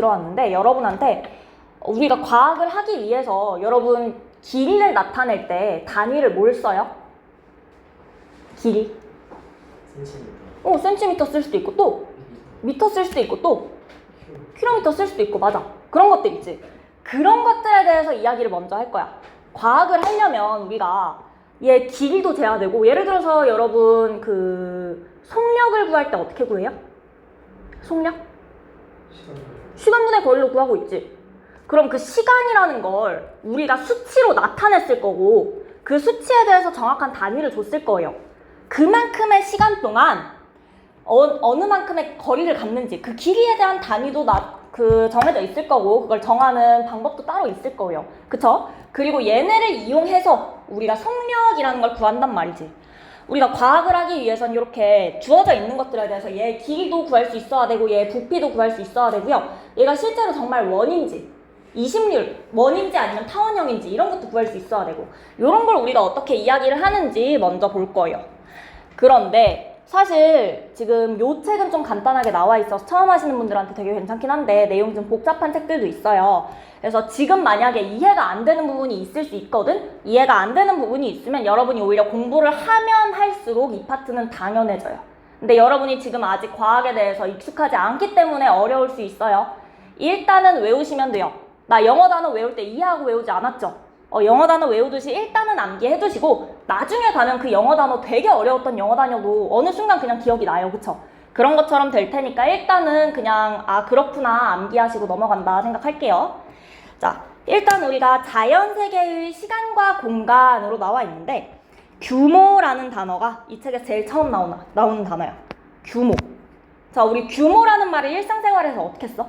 들어왔는데 여러분한테 우리가 과학을 하기 위해서 여러분 길이를 나타낼 때 단위를 뭘 써요? 길이? 센티미터. 센티미터 쓸 수도 있고 또 미터 쓸 수도 있고 또 킬로미터 쓸 수도 있고 맞아. 그런 것들 있지. 그런 것들에 대해서 이야기를 먼저 할 거야. 과학을 하려면 우리가 얘 길이도 재야 되고 예를 들어서 여러분 그 속력을 구할 때 어떻게 구해요? 속력? 시간분의 거리로 구하고 있지. 그럼 그 시간이라는 걸 우리가 수치로 나타냈을 거고 그 수치에 대해서 정확한 단위를 줬을 거예요. 그만큼의 시간 동안 어느 만큼의 거리를 갔는지 그 길이에 대한 단위도 정해져 있을 거고 그걸 정하는 방법도 따로 있을 거예요. 그쵸? 그리고 얘네를 이용해서 우리가 속력이라는 걸 구한단 말이지. 우리가 과학을 하기 위해서는 이렇게 주어져 있는 것들에 대해서 얘 길이도 구할 수 있어야 되고 얘 부피도 구할 수 있어야 되고요. 얘가 실제로 정말 원인지 이심률 원인지 아니면 타원형인지 이런 것도 구할 수 있어야 되고 이런 걸 우리가 어떻게 이야기를 하는지 먼저 볼 거예요. 그런데 사실 지금 요 책은 좀 간단하게 나와 있어서 처음 하시는 분들한테 되게 괜찮긴 한데 내용 좀 복잡한 책들도 있어요. 그래서 지금 만약에 이해가 안 되는 부분이 있을 수 있거든? 이해가 안 되는 부분이 있으면 여러분이 오히려 공부를 하면 할수록 이 파트는 당연해져요. 근데 여러분이 지금 아직 과학에 대해서 익숙하지 않기 때문에 어려울 수 있어요. 일단은 외우시면 돼요. 나 영어 단어 외울 때 이해하고 외우지 않았죠? 영어 단어 외우듯이 일단은 암기해 두시고 나중에 가면 그 영어 단어 되게 어려웠던 영어 단어도 어느 순간 그냥 기억이 나요. 그쵸? 그런 것처럼 될 테니까 일단은 그냥 그렇구나 암기하시고 넘어간다 생각할게요. 자, 일단 우리가 자연세계의 시간과 공간으로 나와 있는데 규모라는 단어가 이 책에 제일 처음 나오는 단어야. 규모. 자, 우리 규모라는 말을 일상생활에서 어떻게 써?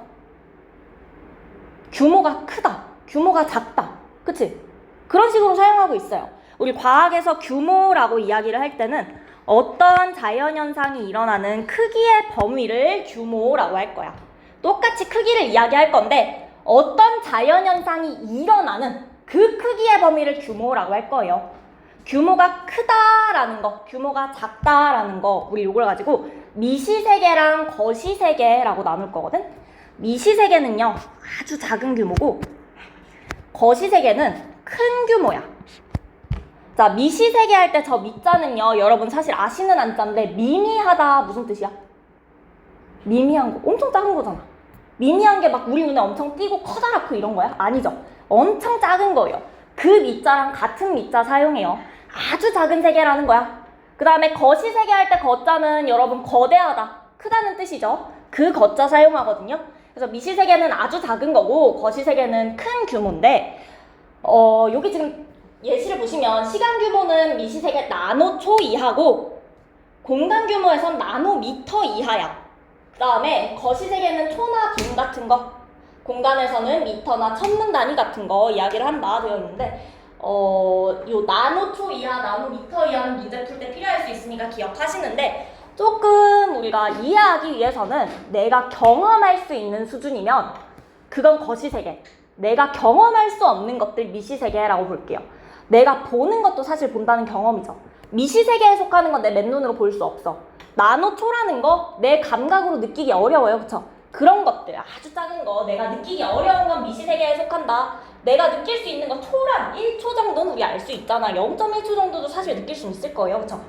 규모가 크다. 규모가 작다. 그치? 그런 식으로 사용하고 있어요. 우리 과학에서 규모라고 이야기를 할 때는 어떤 자연현상이 일어나는 크기의 범위를 규모라고 할 거야. 똑같이 크기를 이야기할 건데 어떤 자연현상이 일어나는 그 크기의 범위를 규모라고 할 거예요. 규모가 크다라는 거, 규모가 작다라는 거 우리 요걸 가지고 미시세계랑 거시세계라고 나눌 거거든. 미시세계는요 아주 작은 규모고 거시세계는 큰 규모야. 자, 미시세계 할 때 저 미자는요 여러분 사실 아시는 한자인데 미미하다 무슨 뜻이야? 미미한 거 엄청 작은 거잖아. 미미한 게 막 우리 눈에 엄청 띄고 커다랗고 이런 거야? 아니죠. 엄청 작은 거예요. 그 미자랑 같은 미자 사용해요. 아주 작은 세계라는 거야. 그 다음에 거시세계 할 때 거자는 여러분 거대하다 크다는 뜻이죠. 그 거자 사용하거든요. 그래서 미시세계는 아주 작은 거고 거시세계는 큰 규모인데 여기 지금 예시를 보시면 시간 규모는 미시세계 나노초 이하고 공간 규모에선 나노미터 이하야. 그 다음에 거시세계는 초나 분 같은 거, 공간에서는 미터나 천문 단위 같은 거 이야기를 한다 되어 있는데 요 나노초 이하, 나노미터 이하는 문제 풀 때 필요할 수 있으니까 기억하시는데 조금 우리가 이해하기 위해서는 내가 경험할 수 있는 수준이면 그건 거시세계. 내가 경험할 수 없는 것들 미시세계라고 볼게요. 내가 보는 것도 사실 본다는 경험이죠. 미시세계에 속하는 건 내 맨눈으로 볼 수 없어. 나노초라는 거 내 감각으로 느끼기 어려워요. 그쵸? 그런 것들 아주 작은 거 내가 느끼기 어려운 건 미시세계에 속한다. 내가 느낄 수 있는 거 초란 1초 정도는 우리 알 수 있잖아. 0.1초 정도도 사실 느낄 수 있을 거예요. 그쵸?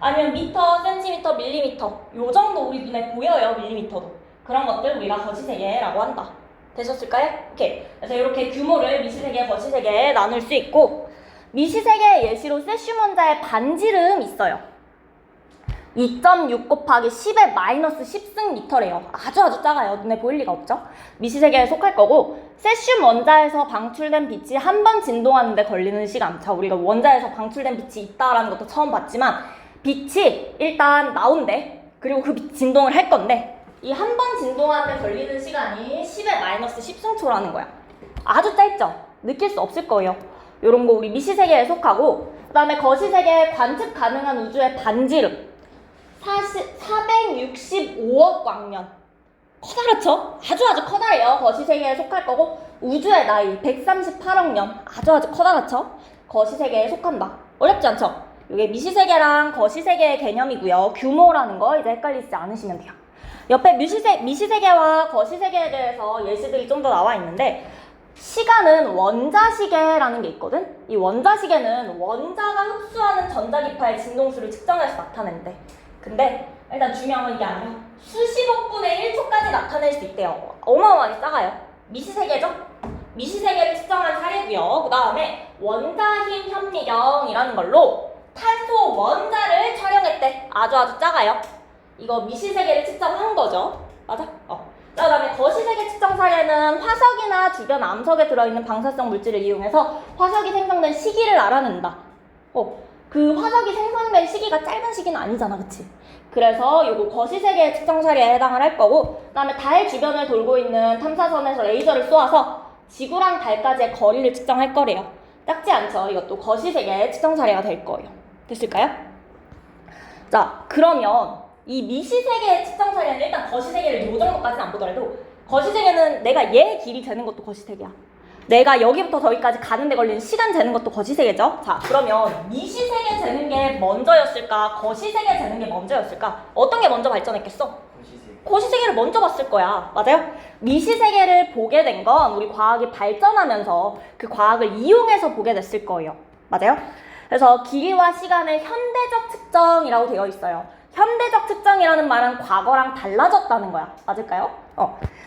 아니면 미터, 센티미터, 밀리미터 요 정도 우리 눈에 보여요. 밀리미터도. 그런 것들 우리가 거시세계라고 한다. 되셨을까요? 오케이. 그래서 이렇게 규모를 미시세계, 거시세계에 나눌 수 있고 미시세계의 예시로 세슘 원자의 반지름 있어요. 2.6 곱하기 10의 마이너스 10승 미터래요. 아주 작아요. 눈에 보일 리가 없죠? 미시세계에 속할 거고 세슘 원자에서 방출된 빛이 한 번 진동하는데 걸리는 시간. 자, 우리가 원자에서 방출된 빛이 있다라는 것도 처음 봤지만 빛이 일단 나온대. 그리고 그 빛 진동을 할 건데 이 한 번 진동하는데 걸리는 시간이 10의 마이너스 10승초라는 거야. 아주 짧죠? 느낄 수 없을 거예요. 요런 거 우리 미시세계에 속하고 그 다음에 거시세계에 관측 가능한 우주의 반지름 465억 광년. 커다랗죠? 아주 커다래요. 거시세계에 속할 거고 우주의 나이 138억 년. 아주 커다랗죠? 거시세계에 속한다. 어렵지 않죠? 이게 미시세계랑 거시세계의 개념이고요. 규모라는 거 이제 헷갈리지 않으시면 돼요. 옆에 미시세계와 거시세계에 대해서 예시들이 좀 더 나와 있는데 시간은 원자시계라는 게 있거든? 이 원자시계는 원자가 흡수하는 전자기파의 진동수를 측정해서 나타낸대. 근데 일단 중요한 건 이게 아니야. 수십억 분의 1초까지 나타낼 수 있대요. 어마어마하게 작아요. 미시세계죠? 미시세계를 측정한 사례고요. 그 다음에 원자힘 현미경이라는 걸로 탄소 원자를 촬영했대. 아주 작아요. 이거 미시세계를 측정한 거죠. 맞아? 그 다음에 거시세계 측정 사례는 화석이나 주변 암석에 들어있는 방사성 물질을 이용해서 화석이 생성된 시기를 알아낸다. 그 화석이 생성된 시기가 짧은 시기는 아니잖아, 그치? 그래서 요거 거시세계 측정 사례에 해당을 할 거고, 그 다음에 달 주변을 돌고 있는 탐사선에서 레이저를 쏘아서 지구랑 달까지의 거리를 측정할 거래요. 작지 않죠? 이것도 거시세계 측정 사례가 될 거예요. 됐을까요? 자, 그러면 이 미시세계 측정 사례는 일단 거시세계를 요 정도까지는 안 보더라도 거시세계는 내가 얘 길이 재는 것도 거시세계야. 내가 여기부터 저기까지 가는데 걸리는 시간 재는 것도 거시세계죠. 자, 그러면 미시세계 재는 게 먼저였을까? 거시세계 재는 게 먼저였을까? 어떤 게 먼저 발전했겠어? 거시세계를 먼저 봤을 거야. 맞아요? 미시세계를 보게 된 건 우리 과학이 발전하면서 그 과학을 이용해서 보게 됐을 거예요. 맞아요? 그래서 길이와 시간의 현대적 측정이라고 되어 있어요. 현대적 측정이라는 말은 과거랑 달라졌다는 거야. 맞을까요?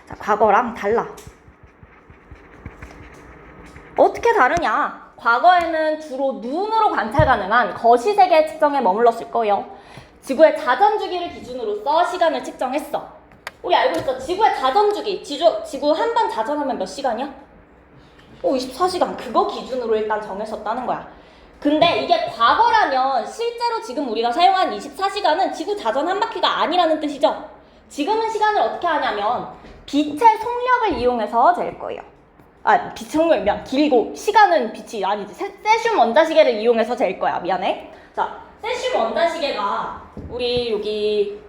자, 과거랑 달라. 어떻게 다르냐? 과거에는 주로 눈으로 관찰 가능한 거시세계 측정에 머물렀을 거예요. 지구의 자전주기를 기준으로서 시간을 측정했어. 우리 알고 있어. 지구의 자전주기. 지구 한 번 자전하면 몇 시간이야? 24시간. 그거 기준으로 일단 정했었다는 거야. 근데 이게 과거라면 실제로 지금 우리가 사용한 24시간은 지구 자전 한 바퀴가 아니라는 뜻이죠. 지금은 시간을 어떻게 하냐면 빛의 속력을 이용해서 잴 거예요. 빛 속력이 미안. 길고 시간은 빛이 아니지. 세슘 원자시계를 이용해서 잴 거야. 미안해. 자, 세슘 원자시계가 우리 여기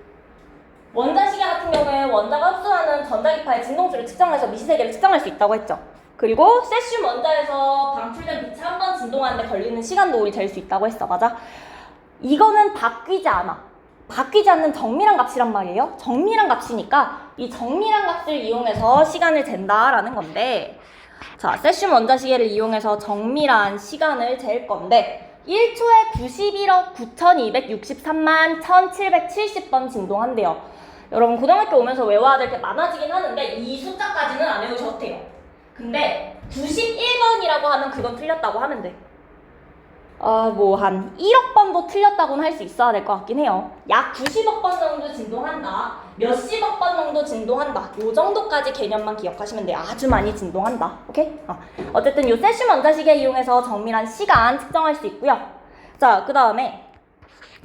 원자시계 같은 경우에 원자가 흡수하는 전자기파의 진동수를 측정해서 미시세계를 측정할 수 있다고 했죠. 그리고 세슘 원자에서 방출된 빛이 한 번 진동하는데 걸리는 시간도 우리 잴 수 있다고 했어. 맞아? 이거는 바뀌지 않아. 바뀌지 않는 정밀한 값이란 말이에요. 정밀한 값이니까 이 정밀한 값을 이용해서 시간을 잰다라는 건데, 자, 세슘 원자시계를 이용해서 정밀한 시간을 잴 건데 1초에 91억 9263만 1770번 진동한대요. 여러분 고등학교 오면서 외워야 될 게 많아지긴 하는데 이 숫자까지는 안 외우셔도 돼요. 근데 91번이라고 하면 그건 틀렸다고 하면 돼. 뭐 한 1억 번도 틀렸다고는 할 수 있어야 될 것 같긴 해요. 약 90억 번 정도 진동한다. 몇십억 번 정도 진동한다. 요 정도까지 개념만 기억하시면 돼요. 아주 많이 진동한다. 오케이? 어쨌든 요 세슘 원자시계 이용해서 정밀한 시간 측정할 수 있고요. 자, 그 다음에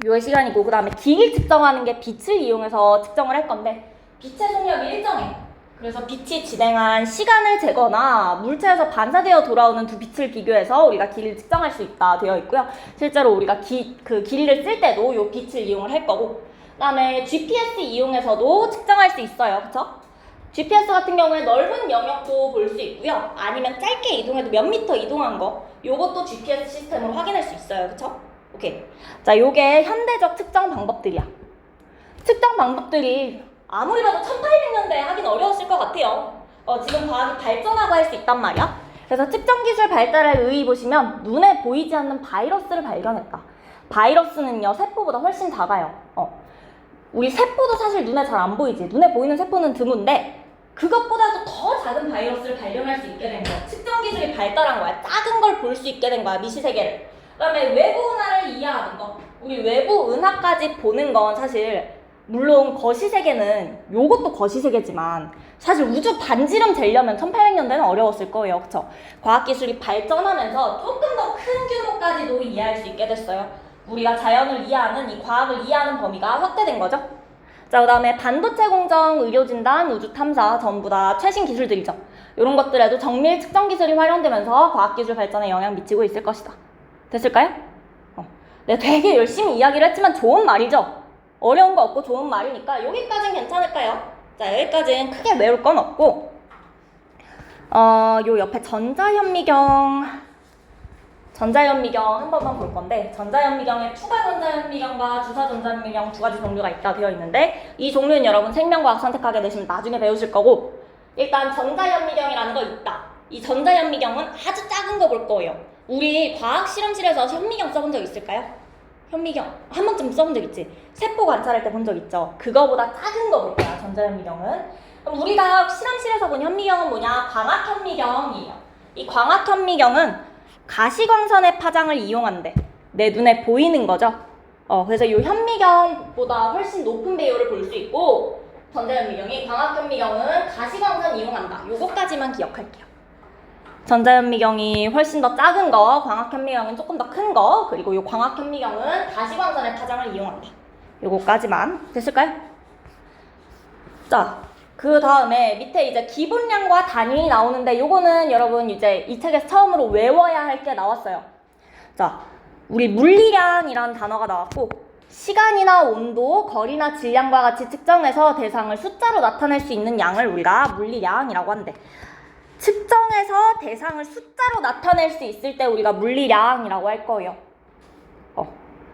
요의 시간이고, 그 다음에 길이 측정하는 게 빛을 이용해서 측정을 할 건데 빛의 속력이 일정해. 그래서 빛이 진행한 시간을 재거나 물체에서 반사되어 돌아오는 두 빛을 비교해서 우리가 길이를 측정할 수 있다 되어 있고요. 실제로 우리가 그 길이를 쓸 때도 이 빛을 이용을 할 거고, 그 다음에 GPS 이용해서도 측정할 수 있어요. 그쵸? GPS 같은 경우에 넓은 영역도 볼 수 있고요. 아니면 짧게 이동해도 몇 미터 이동한 거, 요것도 GPS 시스템으로 확인할 수 있어요. 그쵸? 오케이. 자, 요게 현대적 측정 방법들이야. 측정 방법들이 아무리 봐도 1800년대에 하긴 어려웠을 것 같아요. 지금 과학이 발전하고 할 수 있단 말이야. 그래서 측정 기술 발달에 의의 보시면 눈에 보이지 않는 바이러스를 발견했다. 바이러스는요, 세포보다 훨씬 작아요. 우리 세포도 사실 눈에 잘 안 보이지. 눈에 보이는 세포는 드문데 그것보다도 더 작은 바이러스를 발견할 수 있게 된 거야. 측정 기술이 발달한 거야. 작은 걸 볼 수 있게 된 거야, 미시세계를. 그 다음에 외부 은하를 이해하는 거. 우리 외부 은하까지 보는 건 사실 물론 거시세계는 요것도 거시세계지만 사실 우주 반지름 재려면 1800년대는 어려웠을 거예요. 그쵸? 과학기술이 발전하면서 조금 더 큰 규모까지도 이해할 수 있게 됐어요. 우리가 자연을 이해하는, 이 과학을 이해하는 범위가 확대된 거죠. 자, 그 다음에 반도체 공정, 의료진단, 우주탐사 전부 다 최신 기술들이죠. 이런 것들에도 정밀 측정 기술이 활용되면서 과학기술 발전에 영향 미치고 있을 것이다. 됐을까요? 내가 되게 열심히 이야기를 했지만 좋은 말이죠. 어려운 거 없고 좋은 말이니까 여기까지는 괜찮을까요? 자, 여기까지는 크게 외울 건 없고, 요 옆에 전자현미경 전자현미경 한 번만 볼 건데 전자현미경에 투가 전자현미경과 주사 전자현미경 두 가지 종류가 있다 되어 있는데 이 종류는 여러분 생명과학 선택하게 되시면 나중에 배우실 거고 일단 전자현미경이라는 거 있다. 이 전자현미경은 아주 작은 거 볼 거예요. 우리 과학 실험실에서 현미경 써본 적 있을까요? 현미경 한 번쯤 써본 적 있지? 세포 관찰할 때 본 적 있죠? 그거보다 작은 거 볼 거야 전자현미경은. 그럼 우리가 실험실에서 본 현미경은 뭐냐? 광학현미경이에요. 이 광학현미경은 가시광선의 파장을 이용한대. 내 눈에 보이는 거죠. 그래서 이 현미경보다 훨씬 높은 배율을 볼 수 있고 전자현미경이 광학현미경은 가시광선 이용한다. 요거까지만 기억할게요. 전자현미경이 훨씬 더 작은 거, 광학현미경은 조금 더 큰 거, 그리고 이 광학현미경은 가시광선의 파장을 이용한다. 요거까지만 됐을까요? 자, 그 다음에 밑에 이제 기분량과 단위 나오는데 요거는 여러분 이제 이 책에서 처음으로 외워야 할 게 나왔어요. 자, 우리 물리량이라는 단어가 나왔고 시간이나 온도, 거리나 질량과 같이 측정해서 대상을 숫자로 나타낼 수 있는 양을 우리가 물리량이라고 한대. 측정해서 대상을 숫자로 나타낼 수 있을 때 우리가 물리량이라고 할 거예요.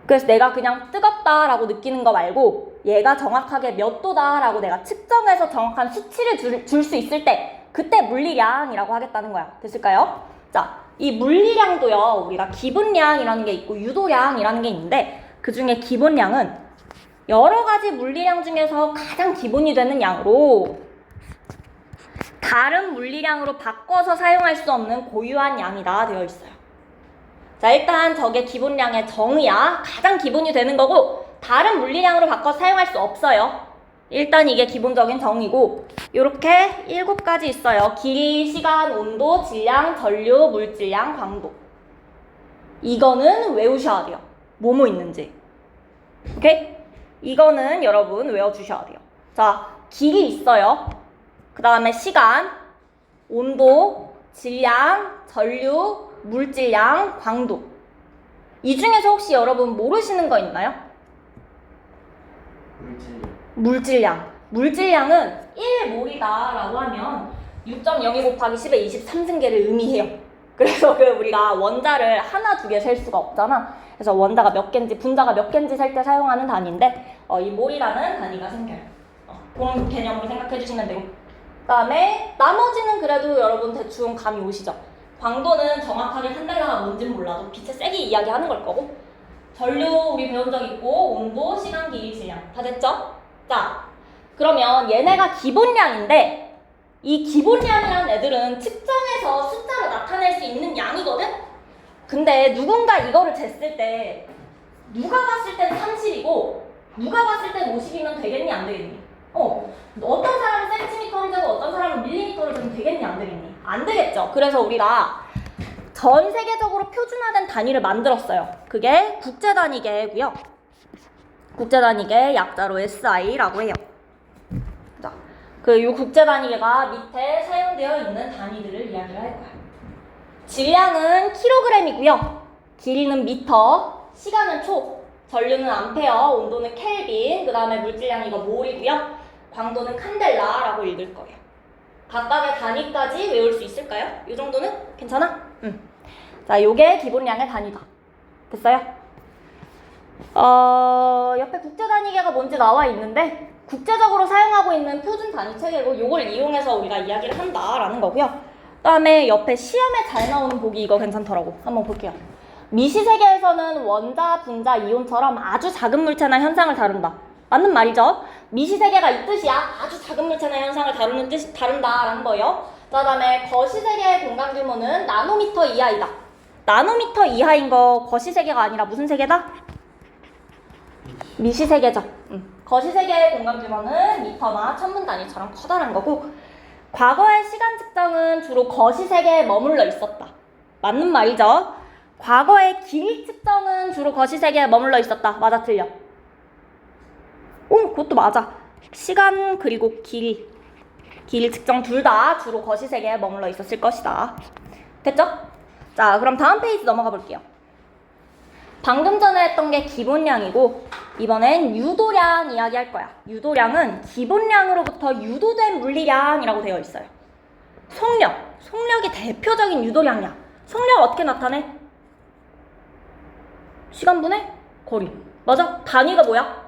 그래서 내가 그냥 뜨겁다라고 느끼는 거 말고 얘가 정확하게 몇 도다라고 내가 측정해서 정확한 수치를 줄 수 있을 때 그때 물리량이라고 하겠다는 거야. 됐을까요? 자, 이 물리량도요. 우리가 기분량이라는 게 있고 유도량이라는 게 있는데 그 중에 기본량은 여러 가지 물리량 중에서 가장 기본이 되는 양으로 다른 물리량으로 바꿔서 사용할 수 없는 고유한 양이다 되어 있어요. 자, 일단 저게 기본량의 정의야. 가장 기본이 되는 거고 다른 물리량으로 바꿔서 사용할 수 없어요. 일단 이게 기본적인 정의고 이렇게 7가지 있어요. 길이, 시간, 온도, 질량, 전류, 물질량, 광도. 이거는 외우셔야 돼요. 뭐뭐 있는지. 오케이? 이거는 여러분 외워주셔야 돼요. 자, 길이 있어요. 그 다음에 시간, 온도, 질량, 전류, 물질량, 광도. 이 중에서 혹시 여러분 모르시는 거 있나요? 물질량. 물질량은 1몰이다 라고 하면 6.02 곱하기 10의 23승계를 의미해요. 그래서 우리가 원자를 하나, 두 개 셀 수가 없잖아. 그래서 원자가 몇 개인지, 분자가 몇 개인지 셀 때 사용하는 단위인데 이 몰이라는 단위가 생겨요. 그런 개념으로 생각해 주시면 되고 그 다음에 나머지는 그래도 여러분 대충 감이 오시죠? 광도는 정확하게 칸델라가 뭔지는 몰라도 빛의 세기 이야기하는 걸 거고 전류 우리 배운 적 있고 온도, 시간, 길이, 질량 다 됐죠? 자, 그러면 얘네가 기본량인데 이 기본량이라는 애들은 측정해서 숫자로 나타낼 수 있는 양이거든? 근데 누군가 이거를 쟀을 때 누가 봤을 땐 30이고 누가 봤을 땐 50이면 되겠니 안 되겠니? 어떤 사람은 센티미터를 재고 어떤 사람은 밀리미터를 재면 되겠니 안 되겠니? 안 되겠죠. 그래서 우리가 전 세계적으로 표준화된 단위를 만들었어요. 그게 국제단위계고요. 국제단위계 약자로 SI라고 해요. 자, 이 국제단위계가 밑에 사용되어 있는 단위들을 이야기를 할 거야. 질량은 킬로그램이고요. 길이는 미터, 시간은 초, 전류는 암페어, 온도는 켈빈, 그 다음에 물질량 이거 몰이고요. 광도는 칸델라라고 읽을 거예요. 각각의 단위까지 외울 수 있을까요? 이 정도는 괜찮아? 자, 요게 기본량의 단위다. 됐어요? 옆에 국제단위계가 뭔지 나와 있는데 국제적으로 사용하고 있는 표준 단위 체계고 요걸 이용해서 우리가 이야기를 한다라는 거고요. 그 다음에 옆에 시험에 잘 나오는 보기 이거 괜찮더라고. 한번 볼게요. 미시세계에서는 원자, 분자, 이온처럼 아주 작은 물체나 현상을 다룬다. 맞는 말이죠? 미시세계가 이 뜻이야. 아주 작은 물체나 현상을 다룬다라는 거예요. 그 다음에 거시세계의 공간 규모는 나노미터 이하이다. 나노미터 이하인 거 거시세계가 아니라 무슨 세계다? 미시세계죠. 거시세계의 공간 규모는 미터나 천분 단위처럼 커다란 거고 과거의 시간 측정은 주로 거시세계에 머물러 있었다. 맞는 말이죠? 과거의 길이 측정은 주로 거시세계에 머물러 있었다. 맞아, 틀려? 그것도 맞아. 시간 그리고 길이 측정 둘 다 주로 거시세계에 머물러 있었을 것이다. 됐죠? 자, 그럼 다음 페이지 넘어가 볼게요. 방금 전에 했던 게 기본량이고 이번엔 유도량 이야기할 거야. 유도량은 기본량으로부터 유도된 물리량이라고 되어 있어요. 속력이 대표적인 유도량이야. 속력 어떻게 나타내? 시간분의 거리. 맞아? 단위가 뭐야?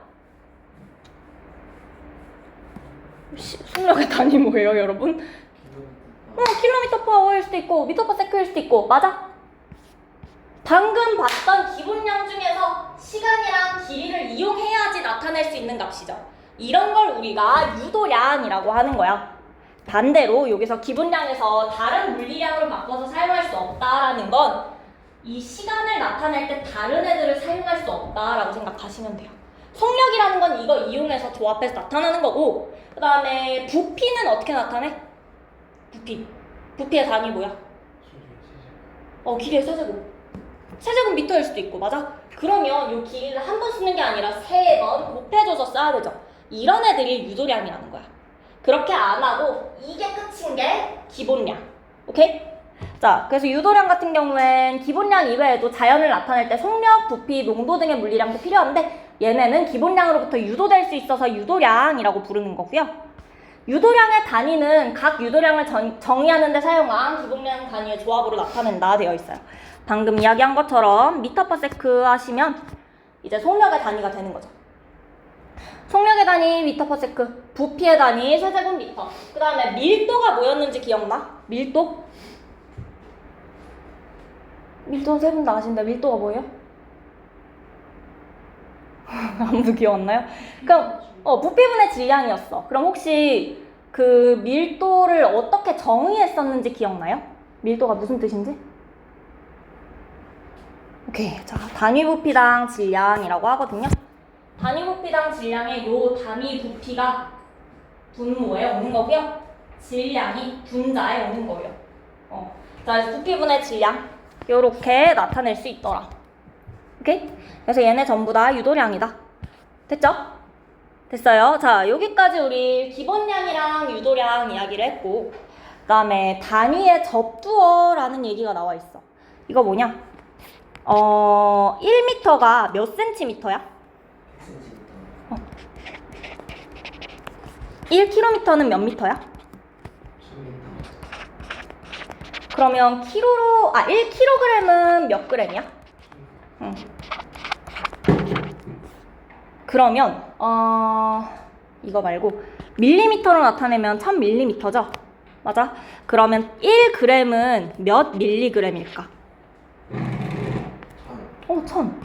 속력의 단위 뭐예요, 여러분? 킬로미터 퍼 아워일 수도 있고 미터 퍼 세크일 수도 있고. 맞아? 방금 봤던 기본량 중에서 시간이랑 길이를 이용해야지 나타낼 수 있는 값이죠. 이런 걸 우리가 유도량이라고 하는 거야. 반대로 여기서 기본량에서 다른 물리량으로 바꿔서 사용할 수 없다라는 건 이 시간을 나타낼 때 다른 애들을 사용할 수 없다라고 생각하시면 돼요. 속력이라는 건 이거 이용해서 조합해서 나타나는 거고, 그 다음에 부피는 어떻게 나타내? 부피의 단위 뭐야? 길이의 세제곱. 세제곱 미터일 수도 있고. 맞아? 그러면 이 길이를 한 번 쓰는 게 아니라 3번 곱해줘서 써야 되죠. 이런 애들이 유도량이라는 거야. 그렇게 안 하고 이게 끝인 게 기본량. 오케이? 자, 그래서 유도량 같은 경우엔 기본량 이외에도 자연을 나타낼 때 속력, 부피, 농도 등의 물리량도 필요한데 얘네는 기본량으로부터 유도될 수 있어서 유도량이라고 부르는 거고요. 유도량의 단위는 각 유도량을 정의하는 데 사용한 기본량 단위의 조합으로 나타낸다 되어 있어요. 방금 이야기한 것처럼 미터 퍼 세크 하시면 이제 속력의 단위가 되는 거죠. 속력의 단위 미터 퍼 세크, 부피의 단위 세제곱 미터. 그 다음에 밀도가 뭐였는지 기억나? 밀도는 세 분 다 아신다. 밀도가 뭐예요? 아무도 기억 안 나요? 그럼 부피분의 질량이었어. 그럼 혹시 그 밀도를 어떻게 정의했었는지 기억나요? 밀도가 무슨 뜻인지? 오케이. 자, 단위 부피당 질량이라고 하거든요. 단위 부피당 질량의 요 단위 부피가 분모에 오는 거고요. 질량이 분자에 오는 거예요. 자, 그래서 부피분의 질량 요렇게 나타낼 수 있더라. 오케이? 그래서 얘네 전부 다 유도량이다. 됐죠? 됐어요. 자, 여기까지 우리 기본량이랑 유도량 이야기를 했고, 그 다음에 단위의 접두어라는 얘기가 나와 있어. 이거 뭐냐? 1m가 몇 cm야? 1km는 몇 미터야? 그러면 1kg은 몇 g이야? 그러면 이거 말고 밀리미터로 나타내면 1000ml죠? 맞아? 그러면 1g은 몇 밀리그램일까? 1000.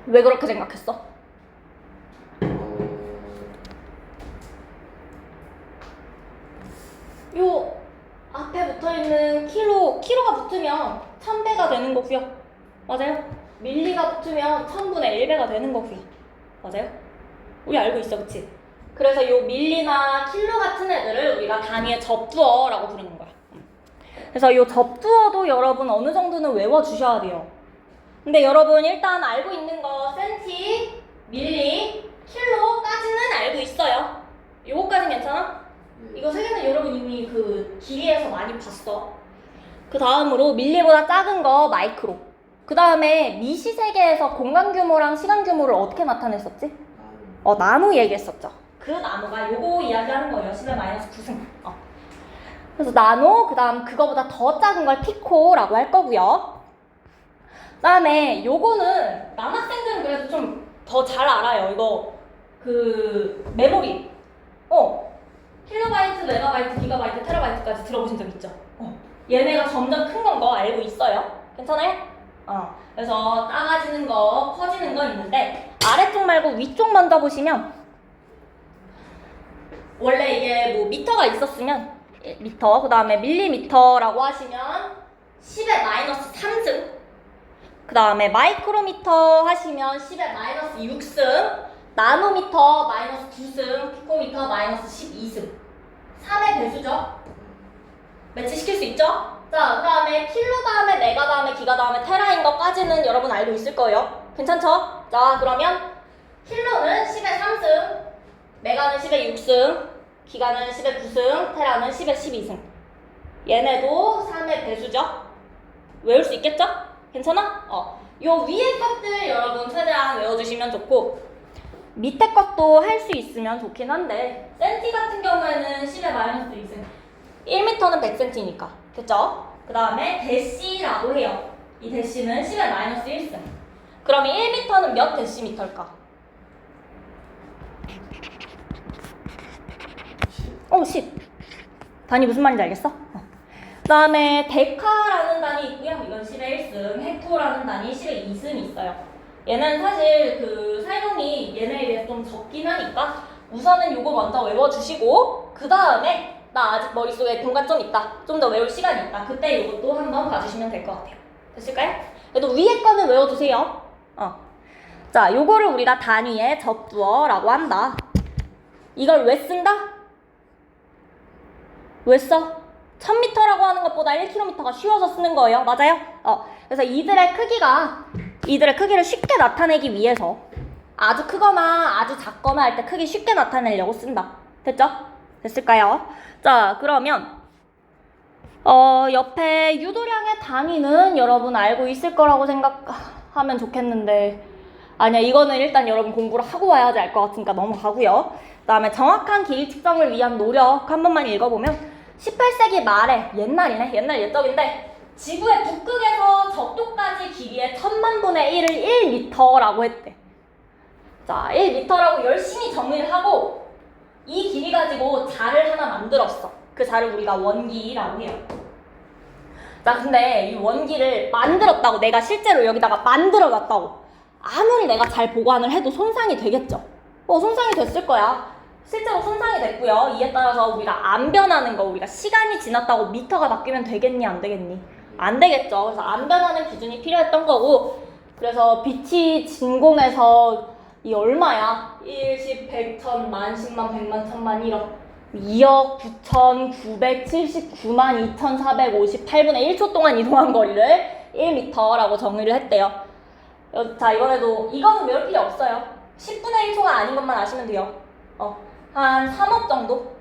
왜 그렇게 생각했어? 요 앞에 붙어있는 키로가 붙으면 1000배가 되는 거고요. 맞아요? 밀리가 붙으면 1000분의 1배가 되는 거고요. 맞아요? 우리 알고 있어, 그치? 그래서 요 밀리나 킬로 같은 애들을 우리가 단위의 접두어라고 부르는 거야. 그래서 요 접두어도 여러분 어느 정도는 외워주셔야 돼요. 근데 여러분 일단 알고 있는 거 센티, 밀리, 킬로까지는 알고 있어요. 요거까진 괜찮아? 이거 세 개는 여러분 이미 그 길이에서 많이 봤어. 그 다음으로 밀리보다 작은 거 마이크로. 그 다음에 미시 세계에서 공간 규모랑 시간 규모를 어떻게 나타냈었지? 나노 얘기했었죠. 그 나노가 요거 이야기하는 거예요. 10의 마이너스 9승. 그래서 나노, 그 다음 그거보다 더 작은 걸 피코라고 할 거고요. 그 다음에 요거는 남학생들은 그래도 좀 더 잘 알아요. 이거 그 메모리. 킬로바이트, 메가바이트, 기가바이트, 테라바이트까지 들어보신 적 있죠? 얘네가 점점 큰 건 거 알고 있어요. 괜찮아요? 그래서 작아지는 거, 커지는 거 있는데 아래쪽 말고 위쪽 먼저 보시면 원래 이게 뭐 미터가 있었으면 미터, 그 다음에 밀리미터라고 하시면 10의 마이너스 3승, 그 다음에 마이크로미터 하시면 10의 마이너스 6승, 나노미터 마이너스 9승, 피코미터 마이너스 12승. 3의 배수죠? 매치시킬 수 있죠? 자, 그 다음에 킬로 다음에 메가 다음에 기가 다음에 테라인 것까지는 여러분 알고 있을 거예요. 괜찮죠? 자, 그러면 킬로는 10의 3승, 메가는 10의 6승, 기가는 10의 9승, 테라는 10의 12승. 얘네도 3의 배수죠? 외울 수 있겠죠? 괜찮아? 요 위에 것들 여러분 최대한 외워주시면 좋고, 밑에 것도 할 수 있으면 좋긴 한데 센티 같은 경우에는 10의 마이너스 2승, 1m는 100cm니까 됐죠? 그 다음에 데시라고 해요. 이 대시는 10의 마이너스 1승. 그러면 1m는 몇 데시미터일까? 10. 단위 무슨 말인지 알겠어? 그 다음에 데카라는 단위 있고요. 이건 10의 1승. 헥토라는 단위 10의 2승이 있어요. 얘는 사실 그 사용이 얘네에 비해서 좀 적긴 하니까 우선은 요거 먼저 외워주시고 그 다음에 나 아직 머릿속에 공간 좀 있다. 좀 더 외울 시간이 있다. 그때 이것도 한번 봐주시면 될 것 같아요. 됐을까요? 그래도 위에 거는 외워두세요. 자, 요거를 우리가 단위의 접두어라고 한다. 이걸 왜 쓴다? 왜 써? 1000m라고 하는 것보다 1km가 쉬워서 쓰는 거예요. 맞아요? 그래서 이들의 크기를 쉽게 나타내기 위해서 아주 크거나 아주 작거나 할 때 크기 쉽게 나타내려고 쓴다. 됐죠? 됐을까요? 자, 그러면 옆에 유도량의 단위는 여러분 알고 있을 거라고 생각하면 좋겠는데 아니야, 이거는 일단 여러분 공부를 하고 와야지 알 것 같으니까 넘어가고요. 그 다음에 정확한 길이 측정을 위한 노력 한 번만 읽어보면 18세기 말에 옛날 옛적인데 지구의 북극에서 적도까지 길이의 1000만분의 1을 1m라고 했대. 자, 1m라고 열심히 정리를 하고 이 길이 가지고 자를 하나 만들었어. 그 자를 우리가 원기라고 해요. 자, 근데 이 원기를 만들었다고, 내가 실제로 여기다가 만들어놨다고 아무리 내가 잘 보관을 해도 손상이 되겠죠. 손상이 됐을 거야. 실제로 손상이 됐고요. 이에 따라서 우리가 안 변하는 거, 우리가 시간이 지났다고 미터가 바뀌면 되겠니 안 되겠니? 안 되겠죠. 그래서 안 변하는 기준이 필요했던 거고, 그래서 빛이 진공에서 이 얼마야? 1, 10, 100, 1000, 만, 10만, 100만, 1000만, 1억 2억 9,979만 2,458분의 1초 동안 이동한 거리를 1m라고 정의를 했대요. 자, 이거는 외울 필요 없어요. 10분의 1초가 아닌 것만 아시면 돼요. 한 3억 정도?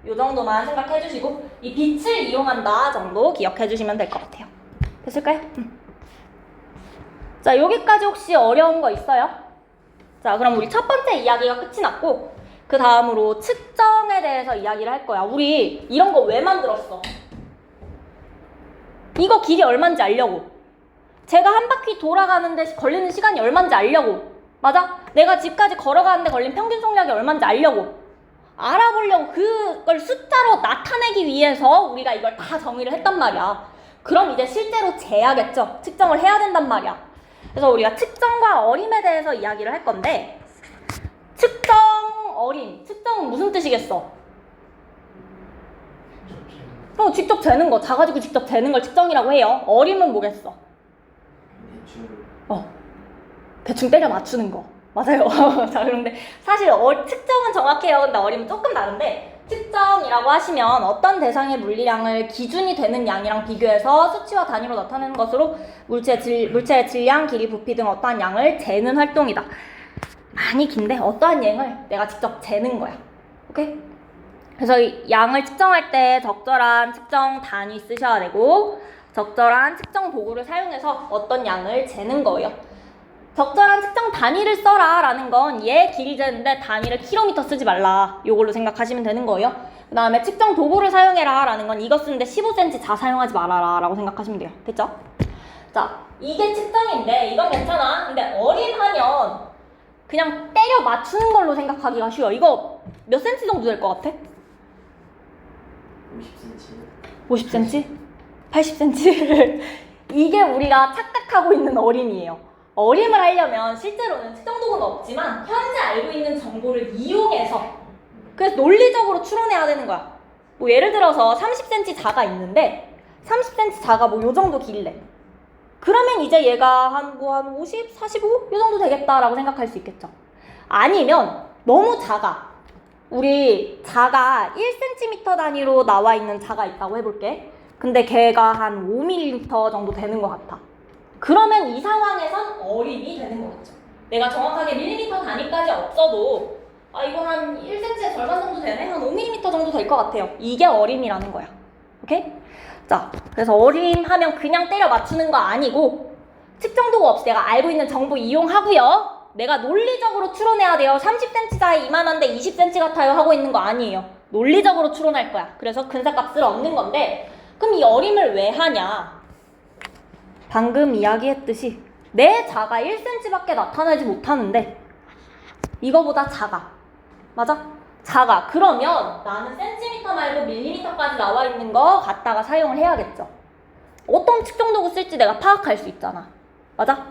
요 정도만 생각해 주시고 이 빛을 이용한다 정도 기억해 주시면 될 것 같아요. 됐을까요? 자, 여기까지 혹시 어려운 거 있어요? 자, 그럼 우리 첫 번째 이야기가 끝이 났고 그 다음으로 측정에 대해서 이야기를 할 거야. 우리 이런 거 왜 만들었어? 이거 길이 얼마인지 알려고. 제가 한 바퀴 돌아가는데 걸리는 시간이 얼마인지 알려고. 맞아? 내가 집까지 걸어가는데 걸린 평균 속력이 얼마인지 알려고. 알아보려고 그걸 숫자로 나타내기 위해서 우리가 이걸 다 정의를 했단 말이야. 그럼 이제 실제로 재야겠죠. 측정을 해야 된단 말이야. 그래서 우리가 측정과 어림에 대해서 이야기를 할 건데 측정, 어림. 측정은 무슨 뜻이겠어? 직접 재는 거. 자가지고 직접 재는 걸 측정이라고 해요. 어림은 뭐겠어? 대충 때려 맞추는 거. 맞아요. 자, 그런데 사실 측정은 정확해요. 근데 어림은 조금 다른데 측정이라고 하시면 어떤 대상의 물리량을 기준이 되는 양이랑 비교해서 수치와 단위로 나타내는 것으로 물체의 질량, 길이, 부피 등 어떠한 양을 재는 활동이다. 많이 긴데 어떠한 양을 내가 직접 재는 거야. 오케이? 그래서 이 양을 측정할 때 적절한 측정 단위 쓰셔야 되고 적절한 측정 도구를 사용해서 어떤 양을 재는 거예요. 적절한 측정 단위를 써라 라는 건 얘 길이 재는데 단위를 킬로미터 쓰지 말라. 요걸로 생각하시면 되는 거예요. 그 다음에 측정 도구를 사용해라 라는 건 이거 쓰는데 15cm 자 사용하지 말아라 라고 생각하시면 돼요. 됐죠? 자, 이게 측정인데 이건 괜찮아. 근데 어림하면 그냥 때려 맞추는 걸로 생각하기가 쉬워. 이거 몇 cm 정도 될 것 같아? 50cm. 50cm? 80cm? 이게 우리가 착각하고 있는 어림이에요. 어림을 하려면 실제로는 측정 도구는 없지만 현재 알고 있는 정보를 이용해서 그래서 논리적으로 추론해야 되는 거야. 뭐 예를 들어서 30cm 자가 있는데 30cm 자가 뭐 요 정도 길래. 그러면 이제 얘가 한 50, 45? 요 정도 되겠다라고 생각할 수 있겠죠. 아니면 너무 작아. 우리 자가 1cm 단위로 나와 있는 자가 있다고 해볼게. 근데 걔가 한 5mm 정도 되는 것 같아. 그러면 이 상황에선 어림이 되는 거겠죠. 내가 정확하게 밀리미터 단위까지 없어도 이건 한 1cm의 절반 정도 되네? 한 5mm 정도 될 것 같아요. 이게 어림이라는 거야. 오케이? 자, 그래서 어림하면 그냥 때려 맞추는 거 아니고 측정 도구 없이 내가 알고 있는 정보 이용하고요. 내가 논리적으로 추론해야 돼요. 30cm자에 이만한데 20cm 같아요 하고 있는 거 아니에요. 논리적으로 추론할 거야. 그래서 근사값을 얻는 건데 그럼 이 어림을 왜 하냐? 방금 이야기했듯이 내 자가 1cm밖에 나타나지 못하는데 이거보다 작아. 맞아? 작아. 그러면 나는 센티미터 말고 밀리미터까지 나와 있는 거 갖다가 사용을 해야겠죠. 어떤 측정 도구 쓸지 내가 파악할 수 있잖아. 맞아?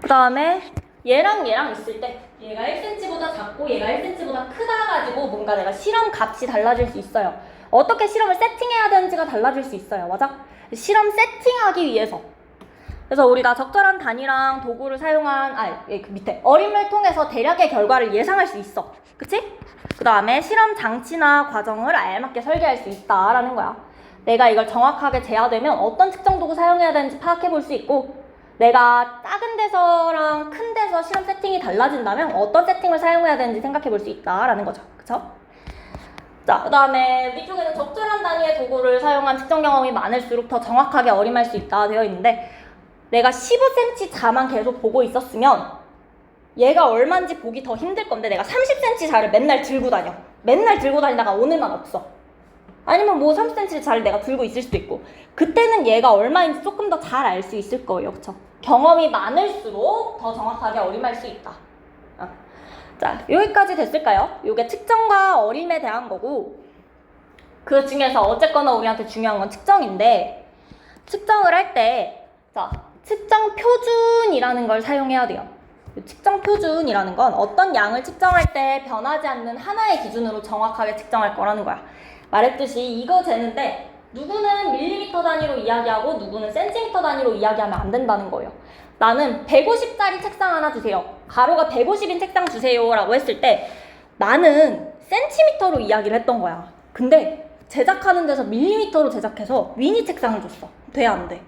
그 다음에 얘랑 얘랑 있을 때 얘가 1cm보다 작고 얘가 1cm보다 크다 가지고 뭔가 내가 실험 값이 달라질 수 있어요. 어떻게 실험을 세팅해야 되는지가 달라질 수 있어요. 맞아? 실험 세팅하기 위해서. 그래서 우리가 적절한 단위랑 도구를 사용한 그 밑에 어림을 통해서 대략의 결과를 예상할 수 있어. 그치? 그 다음에 실험 장치나 과정을 알맞게 설계할 수 있다라는 거야. 내가 이걸 정확하게 재야되면 어떤 측정 도구 사용해야 되는지 파악해 볼 수 있고, 내가 작은 데서랑 큰 데서 실험 세팅이 달라진다면 어떤 세팅을 사용해야 되는지 생각해 볼 수 있다라는 거죠. 그쵸? 자, 그 다음에 위쪽에는 적절한 단위의 도구를 사용한 측정 경험이 많을수록 더 정확하게 어림할 수 있다 되어 있는데, 내가 15cm 자만 계속 보고 있었으면 얘가 얼마인지 보기 더 힘들 건데 내가 30cm 자를 맨날 들고 다녀. 맨날 들고 다니다가 오늘만 없어. 아니면 뭐 30cm 자를 내가 들고 있을 수도 있고, 그때는 얘가 얼마인지 조금 더 잘 알 수 있을 거예요. 그쵸? 경험이 많을수록 더 정확하게 어림할 수 있다. 자, 여기까지 됐을까요? 요게 측정과 어림에 대한 거고, 그 중에서 어쨌거나 우리한테 중요한 건 측정인데, 측정을 할 때 자, 측정 표준이라는 걸 사용해야 돼요. 측정 표준이라는 건 어떤 양을 측정할 때 변하지 않는 하나의 기준으로 정확하게 측정할 거라는 거야. 말했듯이 이거 재는데 누구는 밀리미터 단위로 이야기하고 누구는 센티미터 단위로 이야기하면 안 된다는 거예요. 나는 150짜리 책상 하나 주세요. 가로가 150인 책상 주세요 라고 했을 때 나는 센티미터로 이야기를 했던 거야. 근데 제작하는 데서 밀리미터로 제작해서 미니 책상을 줬어. 돼? 안 돼?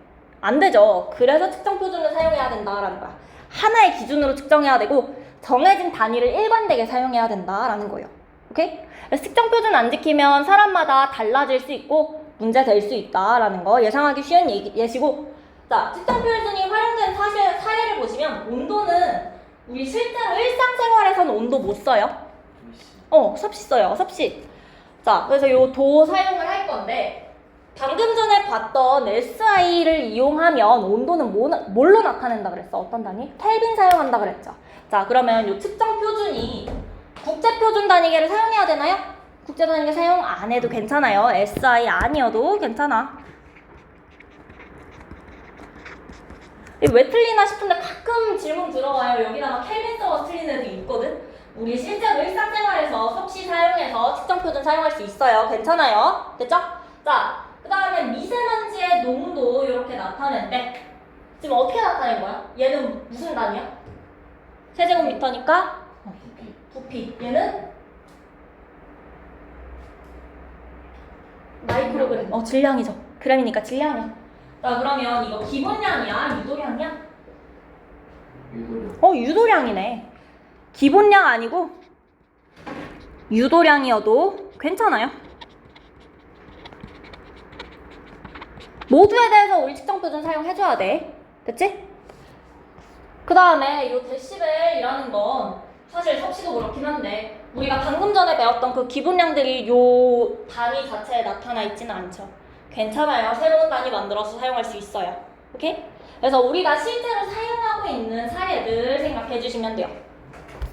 안 되죠. 그래서 측정 표준을 사용해야 된다라는 거야. 하나의 기준으로 측정해야 되고 정해진 단위를 일관되게 사용해야 된다라는 거예요. 오케이? 그래서 측정 표준 안 지키면 사람마다 달라질 수 있고 문제 될 수 있다라는 거 예상하기 쉬운 예시고, 자, 측정 표준이 활용된 사례를 보시면 온도는 우리 실제로 일상생활에서는 온도 못 써요. 섭씨 써요. 섭씨. 자, 그래서 요 도 사용을 할 건데 방금 전에 봤던 SI를 이용하면 온도는 뭘로 나타낸다 그랬어? 어떤 단위? 켈빈 사용한다 그랬죠. 자, 그러면 이 측정 표준이 국제표준 단위계를 사용해야 되나요? 국제 단위계 사용 안 해도 괜찮아요. SI 아니어도 괜찮아. 왜 틀리나 싶은데 가끔 질문 들어와요. 여기다가 켈빈 써서 틀리는 애도 있거든? 우리 실제로 일상생활에서 섭씨 사용해서 측정 표준 사용할 수 있어요. 괜찮아요. 됐죠? 자, 그 다음에 미세먼지의 농도 이렇게 나타내는데 지금 어떻게 나타낸 거야? 얘는 무슨 단위야? 세제곱미터니까 부피. 얘는 마이크로그램. 질량이죠. 그램이니까 질량이야. 자, 그러면 이거 기본량이야? 유도량이야? 유도량. 유도량이네. 기본량 아니고 유도량이어도 괜찮아요. 모두에 대해서 우리 측정 표준 사용해줘야 돼. 됐지? 그 다음에 이 데시벨이라는 건 사실 섭씨도 그렇긴 한데 우리가 방금 전에 배웠던 그 기본량들이 요 단위 자체에 나타나 있지는 않죠. 괜찮아요. 새로운 단위 만들어서 사용할 수 있어요. 오케이? 그래서 우리가 실제로 사용하고 있는 사례들 생각해 주시면 돼요.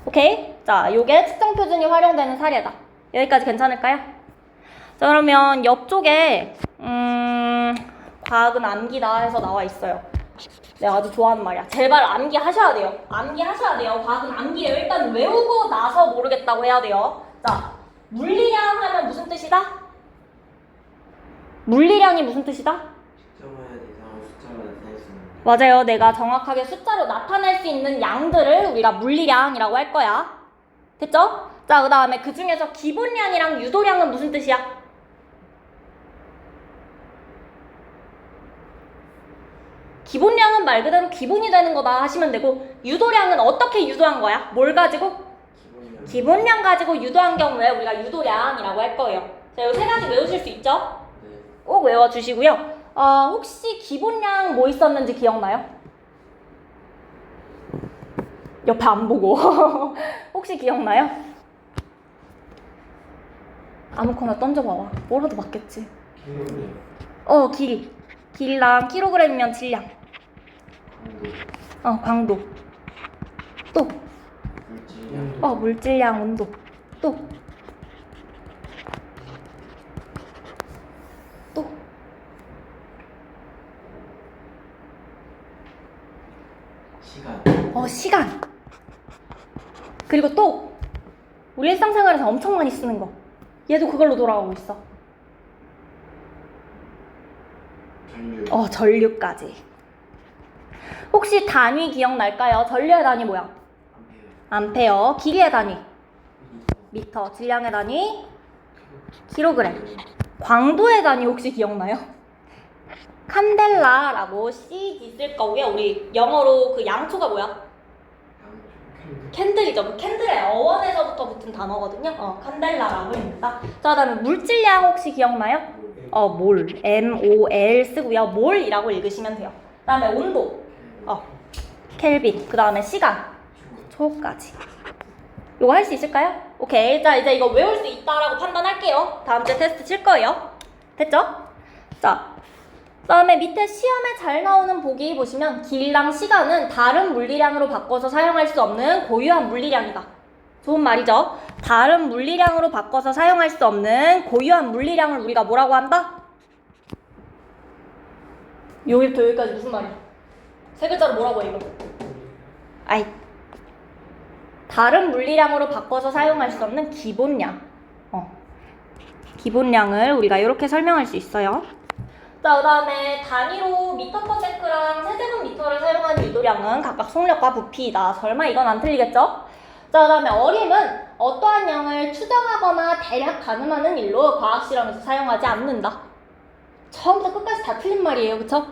오케이? 자, 요게 측정 표준이 활용되는 사례다. 여기까지 괜찮을까요? 자, 그러면 옆쪽에 과학은 암기다 해서 나와 있어요. 내가 아주 좋아하는 말이야. 제발 암기하셔야 돼요. 암기하셔야 돼요. 과학은 암기예요. 일단 외우고 나서 모르겠다고 해야 돼요. 자, 물리량 하면 무슨 뜻이다? 물리량이 무슨 뜻이다? 특정한 이상한 숫자가 나타낼 수 있는. 맞아요. 내가 정확하게 숫자로 나타낼 수 있는 양들을 우리가 물리량이라고 할 거야. 됐죠? 자, 그 다음에 그 중에서 기본량이랑 유도량은 무슨 뜻이야? 기본량은 말 그대로 기본이 되는 거다 하시면 되고, 유도량은 어떻게 유도한 거야? 뭘 가지고? 기본량 가지고 유도한 경우에 우리가 유도량이라고 할 거예요. 자, 이 세 가지 외우실 수 있죠? 네. 꼭 외워주시고요. 혹시 기본량 뭐 있었는지 기억나요? 옆에 안 보고. 혹시 기억나요? 아무거나 던져봐봐. 뭐라도 맞겠지. 기본량. 길이. 길이랑 킬로그램이면 질량. 강도. 광도. 또. 물질량. 물질량, 온도. 또. 시간. 시간. 그리고 또 우리 일상생활에서 엄청 많이 쓰는 거. 얘도 그걸로 돌아가고 있어. 전류. 전류까지. 혹시 단위 기억날까요? 전류의 단위 뭐야? 암페어. 길이의 단위 미터. 질량의 단위 킬로그램. 광도의 단위 혹시 기억나요? 칸델라라고 C 있을 거고요. 우리 영어로 그 양초가 뭐야? 캔들이죠. 그 캔들의 어원에서부터 붙은 단어거든요. 칸델라라고 합니다. 자, 그다음에 물질량 혹시 기억나요? 몰. MOL 쓰고요. 몰이라고 읽으시면 돼요. 그다음에 온도. 켈빈. 그다음에 시간. 초까지. 요거 할 수 있을까요? 오케이. 자, 이제 이거 외울 수 있다라고 판단할게요. 다음 주에 테스트 칠 거예요. 됐죠? 자, 그다음에 밑에 시험에 잘 나오는 보기 보시면 길이랑 시간은 다른 물리량으로 바꿔서 사용할 수 없는 고유한 물리량이다. 좋은 말이죠? 다른 물리량으로 바꿔서 사용할 수 없는 고유한 물리량을 우리가 뭐라고 한다? 여기부터 여기까지 무슨 말이야? 세 글자로 뭐라고 해, 이거? 다른 물리량으로 바꿔서 사용할 수 없는 기본량. 기본량을 우리가 이렇게 설명할 수 있어요. 자, 그 다음에 단위로 미터 퍼 세크랑 세제곱미터를 사용하는 유도량은 각각 속력과 부피이다. 설마 이건 안 틀리겠죠? 자, 그 다음에 어림은 어떠한 양을 추정하거나 대략 가늠하는 일로 과학실험에서 사용하지 않는다. 처음부터 끝까지 다 틀린 말이에요. 그쵸?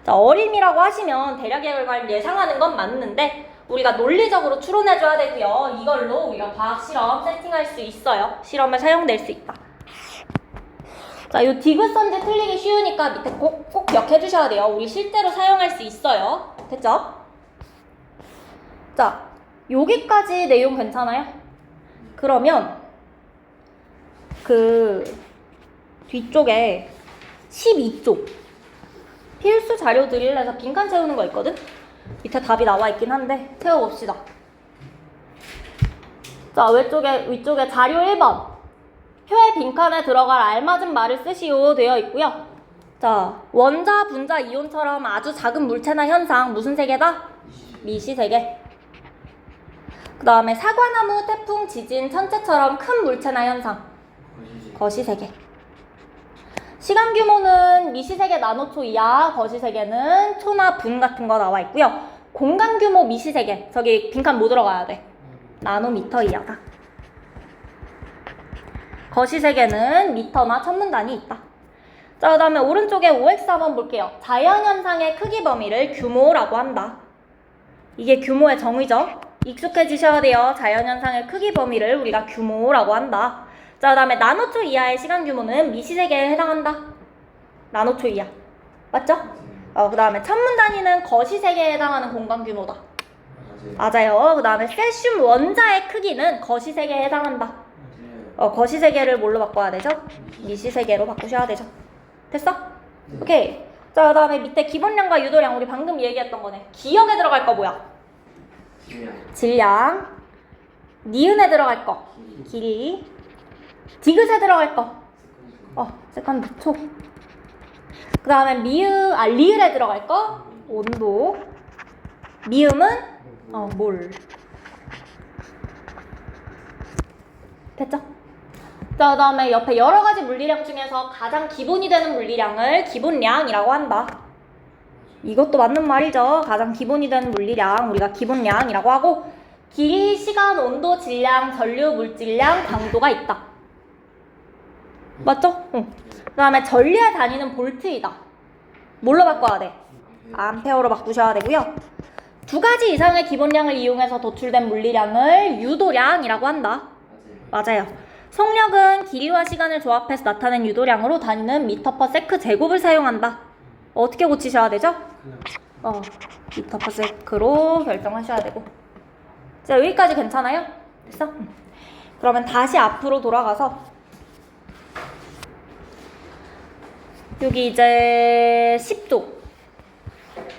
자, 어림이라고 하시면 대략의 결과를 예상하는 건 맞는데 우리가 논리적으로 추론해줘야 되고요. 이걸로 우리가 과학실험 세팅할 수 있어요. 실험에 사용될 수 있다. 자, 요 디귿선지 틀리기 쉬우니까 밑에 꼭 기억해주셔야 돼요. 우리 실제로 사용할 수 있어요. 됐죠? 자, 여기까지 내용 괜찮아요? 그러면 그 뒤쪽에 12쪽 필수 자료 드릴에서 빈칸 채우는 거 있거든? 밑에 답이 나와 있긴 한데 채워봅시다. 자, 위쪽에 자료 1번 표의 빈칸에 들어갈 알맞은 말을 쓰시오 되어 있고요. 자, 원자, 분자, 이온처럼 아주 작은 물체나 현상 무슨 세계다? 미시세계. 그 다음에 사과나무, 태풍, 지진, 천체처럼 큰 물체나 현상 거시세계. 시간 규모는 미시세계 나노초 이하, 거시세계는 초나 분 같은 거 나와 있고요. 공간 규모 미시세계, 저기 빈칸 뭐 들어가야 돼? 나노미터 이하다. 거시세계는 미터나 천문단위 있다. 자, 그 다음에 오른쪽에 OX 한번 볼게요. 자연현상의 크기 범위를 규모라고 한다. 이게 규모의 정의죠. 익숙해지셔야 돼요. 자연현상의 크기 범위를 우리가 규모라고 한다. 자, 그 다음에 나노초 이하의 시간 규모는 미시세계에 해당한다. 나노초 이하. 맞죠? 그 다음에 천문단위는 거시세계에 해당하는 공간 규모다. 맞아요. 그 다음에 세슘 원자의 크기는 거시세계에 해당한다. 거시세계를 뭘로 바꿔야 되죠? 미시세계로 바꾸셔야 되죠. 됐어? 오케이. 자, 그 다음에 밑에 기본량과 유도량 우리 방금 얘기했던 거네. 기억에 들어갈 거 뭐야? 질량. 니은에 들어갈 거 길이. 디귿에 들어갈 거 세컨드 초. 그 다음에 리을에 들어갈 거 온도. 미음은 몰. 됐죠? 자, 그 다음에 옆에 여러 가지 물리량 중에서 가장 기본이 되는 물리량을 기본량이라고 한다. 이것도 맞는 말이죠. 가장 기본이 되는 물리량 우리가 기본량이라고 하고, 길이, 시간, 온도, 질량, 전류, 물질량, 강도가 있다. 맞죠? 응. 그 다음에 전류의 단위는 볼트이다. 뭘로 바꿔야 돼? 암페어로 바꾸셔야 되고요. 두 가지 이상의 기본량을 이용해서 도출된 물리량을 유도량이라고 한다. 맞아요. 속력은 길이와 시간을 조합해서 나타낸 유도량으로 단위는 미터 퍼 세크 제곱을 사용한다. 어떻게 고치셔야 되죠? 미터 퍼 세크로 결정하셔야 되고. 자, 여기까지 괜찮아요? 됐어? 그러면 다시 앞으로 돌아가서 여기 이제 10조.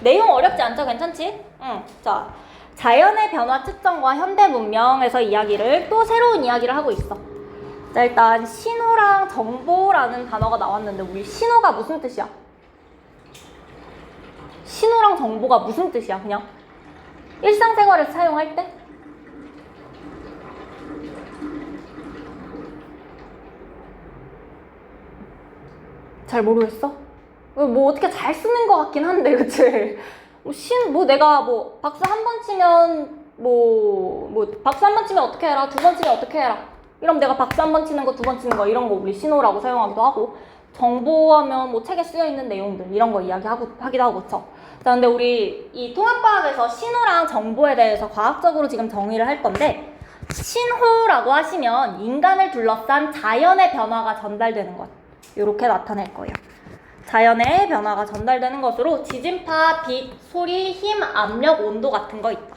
내용 어렵지 않죠? 괜찮지? 응. 자, 자연의 변화 측정과 현대 문명에서 이야기를 또 새로운 이야기를 하고 있어. 자, 일단 신호랑 정보라는 단어가 나왔는데 우리 신호가 무슨 뜻이야? 신호랑 정보가 무슨 뜻이야? 그냥 일상생활에서 사용할 때? 잘 모르겠어? 뭐 어떻게 잘 쓰는 것 같긴 한데, 그치? 내가 박수 한 번 치면 박수 한 번 치면 어떻게 해라, 두 번 치면 어떻게 해라. 이러면 내가 박수 한 번 치는 거, 두 번 치는 거 이런 거 우리 신호라고 사용하기도 하고, 정보하면 뭐 책에 쓰여 있는 내용들 이런 거 하기도 하고, 그쵸? 자, 근데 우리 이 통합과학에서 신호랑 정보에 대해서 과학적으로 지금 정의를 할 건데, 신호라고 하시면 인간을 둘러싼 자연의 변화가 전달되는 것. 이렇게 나타낼 거예요. 자연의 변화가 전달되는 것으로 지진파, 빛, 소리, 힘, 압력, 온도 같은 거 있다.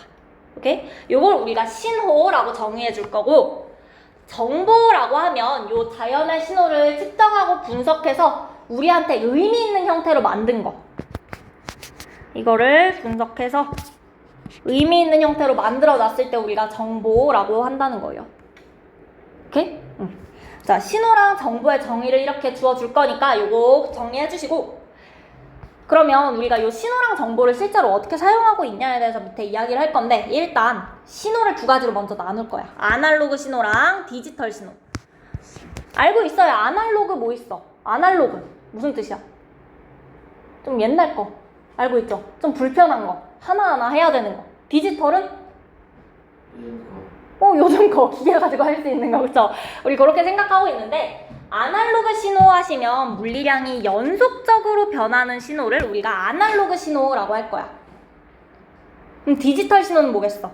오케이? 요걸 우리가 신호라고 정의해 줄 거고, 정보라고 하면 요 자연의 신호를 측정하고 분석해서 우리한테 의미 있는 형태로 만든 거. 이거를 분석해서 의미 있는 형태로 만들어 놨을 때 우리가 정보라고 한다는 거예요. 오케이? 응. 자, 신호랑 정보의 정의를 이렇게 주어줄 거니까 요거 정리해 주시고, 그러면 우리가 요 신호랑 정보를 실제로 어떻게 사용하고 있냐에 대해서 밑에 이야기를 할 건데, 일단 신호를 두 가지로 먼저 나눌 거야. 아날로그 신호랑 디지털 신호. 알고 있어요. 아날로그 뭐 있어? 아날로그 무슨 뜻이야? 좀 옛날 거 알고 있죠? 좀 불편한 거, 하나하나 해야 되는 거. 디지털은 요즘 거 기계 가지고 할 수 있는 거, 그쵸? 우리 그렇게 생각하고 있는데, 아날로그 신호 하시면 물리량이 연속적으로 변하는 신호를 우리가 아날로그 신호라고 할 거야. 그럼 디지털 신호는 뭐겠어?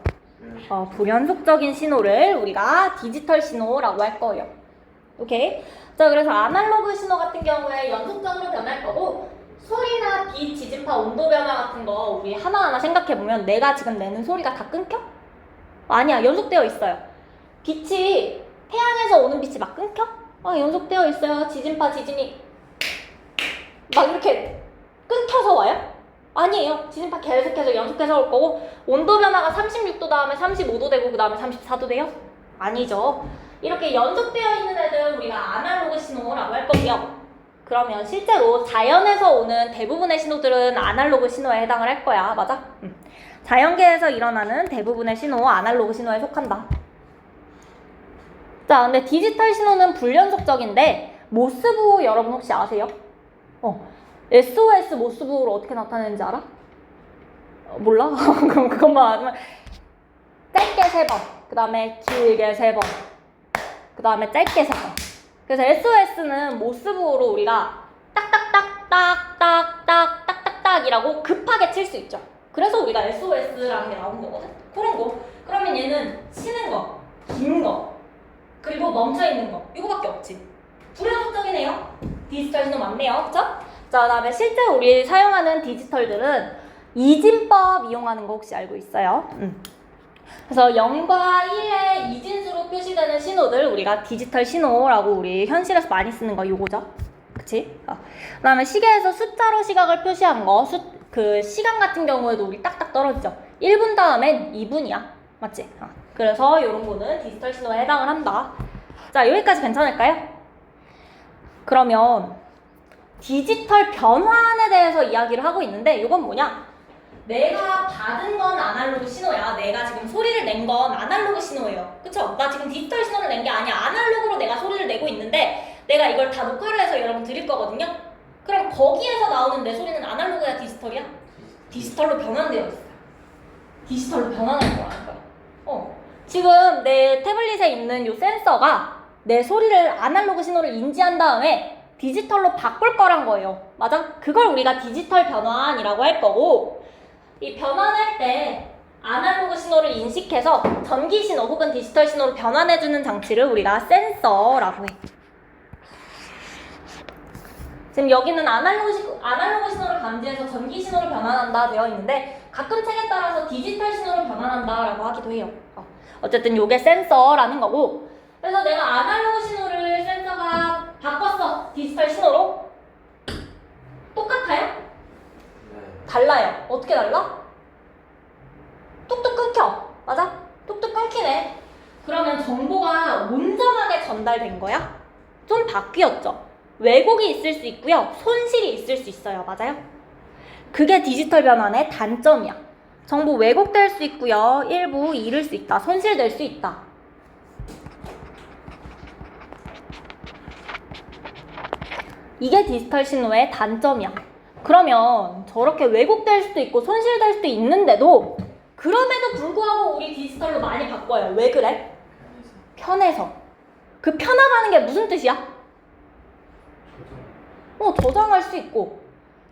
불연속적인 신호를 우리가 디지털 신호라고 할 거예요. 오케이? 자, 그래서 아날로그 신호 같은 경우에 연속적으로 변할 거고, 소리나 빛, 지진파, 온도 변화 같은 거 우리 하나하나 생각해보면 내가 지금 내는 소리가 다 끊겨? 아니야, 연속되어 있어요. 빛이, 태양에서 오는 빛이 막 끊겨? 연속되어 있어요. 지진파, 지진이 막 이렇게 끊겨서 와요? 아니에요. 지진파 계속해서 연속해서 올 거고, 온도 변화가 36도 다음에 35도 되고 그 다음에 34도 돼요? 아니죠. 이렇게 연속되어 있는 애들 우리가 아날로그 신호라고 할 거고요. 그러면 실제로 자연에서 오는 대부분의 신호들은 아날로그 신호에 해당을 할 거야. 맞아? 자연계에서 일어나는 대부분의 신호, 아날로그 신호에 속한다. 자, 근데 디지털 신호는 불연속적인데 모스부호 여러분 혹시 아세요? SOS 모스부호로 어떻게 나타내는지 알아? 몰라? 그럼 그것만 알면 짧게 3번, 그 다음에 길게 3번, 그 다음에 짧게 3번. 그래서 SOS는 모스부호로 우리가 딱딱이라고 급하게 칠 수 있죠. 그래서 우리가 SOS라는 게 나온 거거든. 그런 거. 그러면 얘는 치는 거, 긴 거, 그리고 멈춰있는 거, 이거밖에 없지. 불연속적이네요. 디지털 신호 맞네요. 그쵸? 자, 그 다음에 실제 우리 사용하는 디지털들은 이진법 이용하는 거 혹시 알고 있어요? 그래서 0과 1의 이진수로 표시되는 신호들 우리가 디지털 신호라고 우리 현실에서 많이 쓰는 거 요거죠. 그치? 그 다음에 시계에서 숫자로 시각을 표시한 거, 그 시간 같은 경우에도 우리 딱딱 떨어지죠. 1분 다음엔 2분이야. 맞지? 그래서 이런 거는 디지털 신호에 해당을 한다. 자, 여기까지 괜찮을까요? 그러면 디지털 변환에 대해서 이야기를 하고 있는데 이건 뭐냐? 내가 받은 건 아날로그 신호야. 내가 지금 소리를 낸 건 아날로그 신호예요. 그쵸? 나 지금 디지털 신호를 낸 게 아니야. 아날로그로 내가 소리를 내고 있는데 내가 이걸 다 녹화를 해서 여러분 드릴 거거든요. 그럼 거기에서 나오는 내 소리는 아날로그야, 디지털이야? 디지털로 변환되어 있어요. 디지털로 변환할 거라는 거야. 지금 내 태블릿에 있는 이 센서가 내 소리를 아날로그 신호를 인지한 다음에 디지털로 바꿀 거란 거예요. 맞아? 그걸 우리가 디지털 변환이라고 할 거고, 이 변환할 때 아날로그 신호를 인식해서 전기 신호 혹은 디지털 신호로 변환해주는 장치를 우리가 센서라고 해. 지금 여기는 아날로그 신호를 감지해서 전기 신호로 변환한다 되어 있는데 가끔 책에 따라서 디지털 신호로 변환한다 라고 하기도 해요. 어쨌든 이게 센서라는 거고, 그래서 내가 아날로그 신호를 센서가 바꿨어. 디지털 신호로. 어떻게 달라? 뚝뚝 끊겨. 맞아? 뚝뚝 끊기네. 그러면 정보가 온전하게 전달된 거야? 좀 바뀌었죠? 왜곡이 있을 수 있고요. 손실이 있을 수 있어요. 맞아요? 그게 디지털 변환의 단점이야. 정보 왜곡될 수 있고요. 일부 잃을 수 있다. 손실될 수 있다. 이게 디지털 신호의 단점이야. 그러면 저렇게 왜곡될 수도 있고 손실될 수도 있는데도 그럼에도 불구하고 우리 디지털로 많이 바꿔요. 왜 그래? 편해서. 그 편하다는 게 무슨 뜻이야? 저장할 수 있고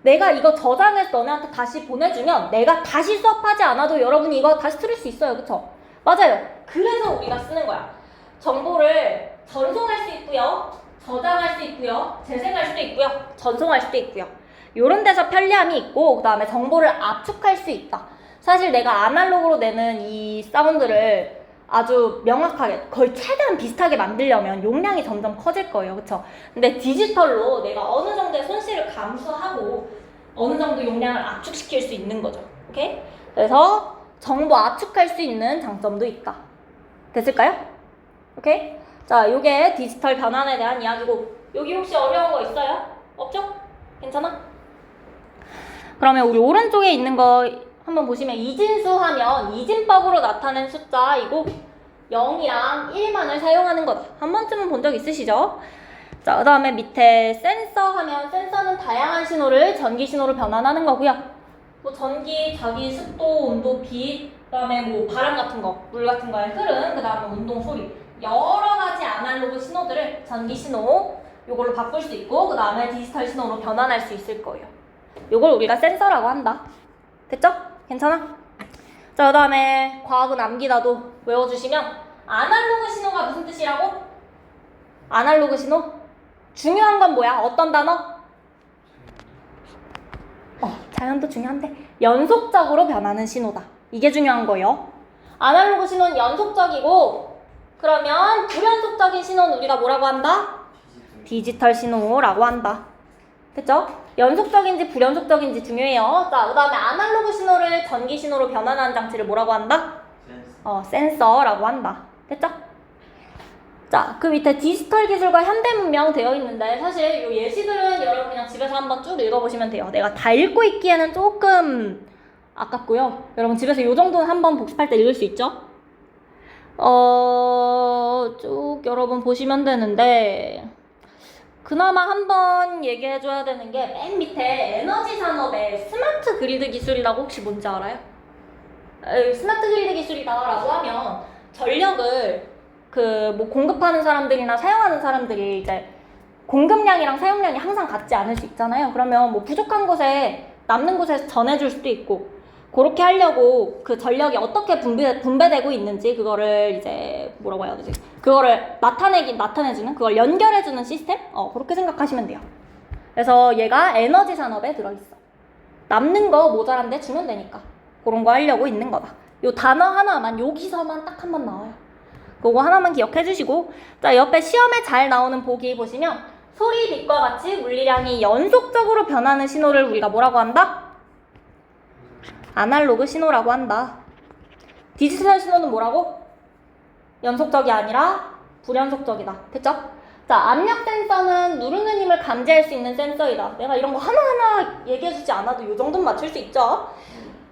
내가 이거 저장해서 너네한테 다시 보내주면 내가 다시 수업하지 않아도 여러분이 이거 다시 들을 수 있어요. 그쵸? 맞아요. 그래서 우리가 쓰는 거야. 정보를 전송할 수 있고요. 저장할 수 있고요. 재생할 수도 있고요. 전송할 수도 있고요. 요런 데서 편리함이 있고 그 다음에 정보를 압축할 수 있다. 사실 내가 아날로그로 내는 이 사운드를 아주 명확하게 거의 최대한 비슷하게 만들려면 용량이 점점 커질 거예요. 그쵸? 근데 디지털로 내가 어느 정도의 손실을 감수하고 어느 정도 용량을 압축시킬 수 있는 거죠. 오케이? 그래서 정보 압축할 수 있는 장점도 있다. 됐을까요? 오케이? 자, 요게 디지털 변환에 대한 이야기고 여기 혹시 어려운 거 있어요? 없죠? 괜찮아? 그러면 우리 오른쪽에 있는 거 한번 보시면 이진수 하면 이진법으로 나타낸 숫자이고 0이랑 1만을 사용하는 거다. 한 번쯤은 본 적 있으시죠? 자, 그 다음에 밑에 센서 하면 센서는 다양한 신호를 전기 신호로 변환하는 거고요. 뭐 전기, 자기 습도, 온도, 빛, 그 다음에 뭐 바람 같은 거, 물 같은 거의 흐름, 그 다음에 운동, 소리 여러 가지 아날로그 신호들을 전기 신호 요걸로 바꿀 수 있고 그 다음에 디지털 신호로 변환할 수 있을 거예요. 요걸 우리가 센서라고 한다. 됐죠? 괜찮아? 자, 그 다음에 과학은 암기다도 외워주시면 아날로그 신호가 무슨 뜻이라고? 아날로그 신호? 중요한 건 뭐야? 어떤 단어? 자연도 중요한데 연속적으로 변하는 신호다. 이게 중요한 거예요. 아날로그 신호는 연속적이고 그러면 불연속적인 신호는 우리가 뭐라고 한다? 디지털 신호라고 한다. 됐죠? 연속적인지 불연속적인지 중요해요. 자, 그 다음에 아날로그 신호를 전기 신호로 변환하는 장치를 뭐라고 한다? 센서라고 한다. 됐죠? 자, 그 밑에 디지털 기술과 현대 문명 되어 있는데 사실 이 예시들은 여러분 그냥 집에서 한번 쭉 읽어보시면 돼요. 내가 다 읽고 있기에는 조금 아깝고요. 여러분 집에서 이 정도는 한번 복습할 때 읽을 수 있죠? 쭉 여러분 보시면 되는데 그나마 한번 얘기해줘야 되는 게 맨 밑에 에너지 산업의 스마트 그리드 기술이라고 혹시 뭔지 알아요? 스마트 그리드 기술이다라고 하면 전력을 뭐 공급하는 사람들이나 사용하는 사람들이 이제 공급량이랑 사용량이 항상 같지 않을 수 있잖아요. 그러면 뭐 부족한 곳에 남는 곳에서 전해줄 수도 있고 그렇게 하려고 그 전력이 어떻게 분배되고 있는지 그거를 이제 뭐라고 해야 되지? 그거를 나타내주는 그걸 연결해주는 시스템? 그렇게 생각하시면 돼요. 그래서 얘가 에너지 산업에 들어있어. 남는 거 모자란데 주면 되니까 그런 거 하려고 있는 거다. 요 단어 하나만 여기서만 딱 한 번 나와요. 그거 하나만 기억해 주시고 자, 옆에 시험에 잘 나오는 보기 보시면 소리, 빛과 같이 물리량이 연속적으로 변하는 신호를 우리가 뭐라고 한다? 아날로그 신호라고 한다. 디지털 신호는 뭐라고? 연속적이 아니라 불연속적이다. 됐죠? 자, 압력 센서는 누르는 힘을 감지할 수 있는 센서이다. 내가 이런 거 하나하나 얘기해주지 않아도 이 정도는 맞출 수 있죠?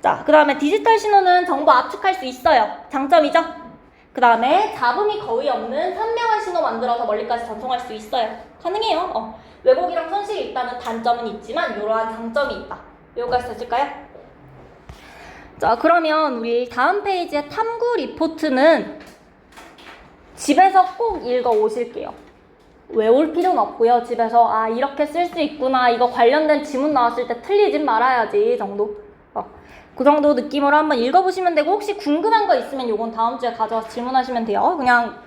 자, 그 다음에 디지털 신호는 정보 압축할 수 있어요. 장점이죠? 그 다음에 잡음이 거의 없는 선명한 신호 만들어서 멀리까지 전송할 수 있어요. 가능해요. 왜곡이랑 손실이 있다는 단점은 있지만 이러한 장점이 있다. 여기까지 됐을까요? 자, 그러면 우리 다음 페이지의 탐구 리포트는 집에서 꼭 읽어 오실게요. 외울 필요는 없고요. 집에서 이렇게 쓸 수 있구나, 이거 관련된 지문 나왔을 때 틀리진 말아야지 정도. 그 정도 느낌으로 한번 읽어보시면 되고 혹시 궁금한 거 있으면 요건 다음 주에 가져와서 질문하시면 돼요. 그냥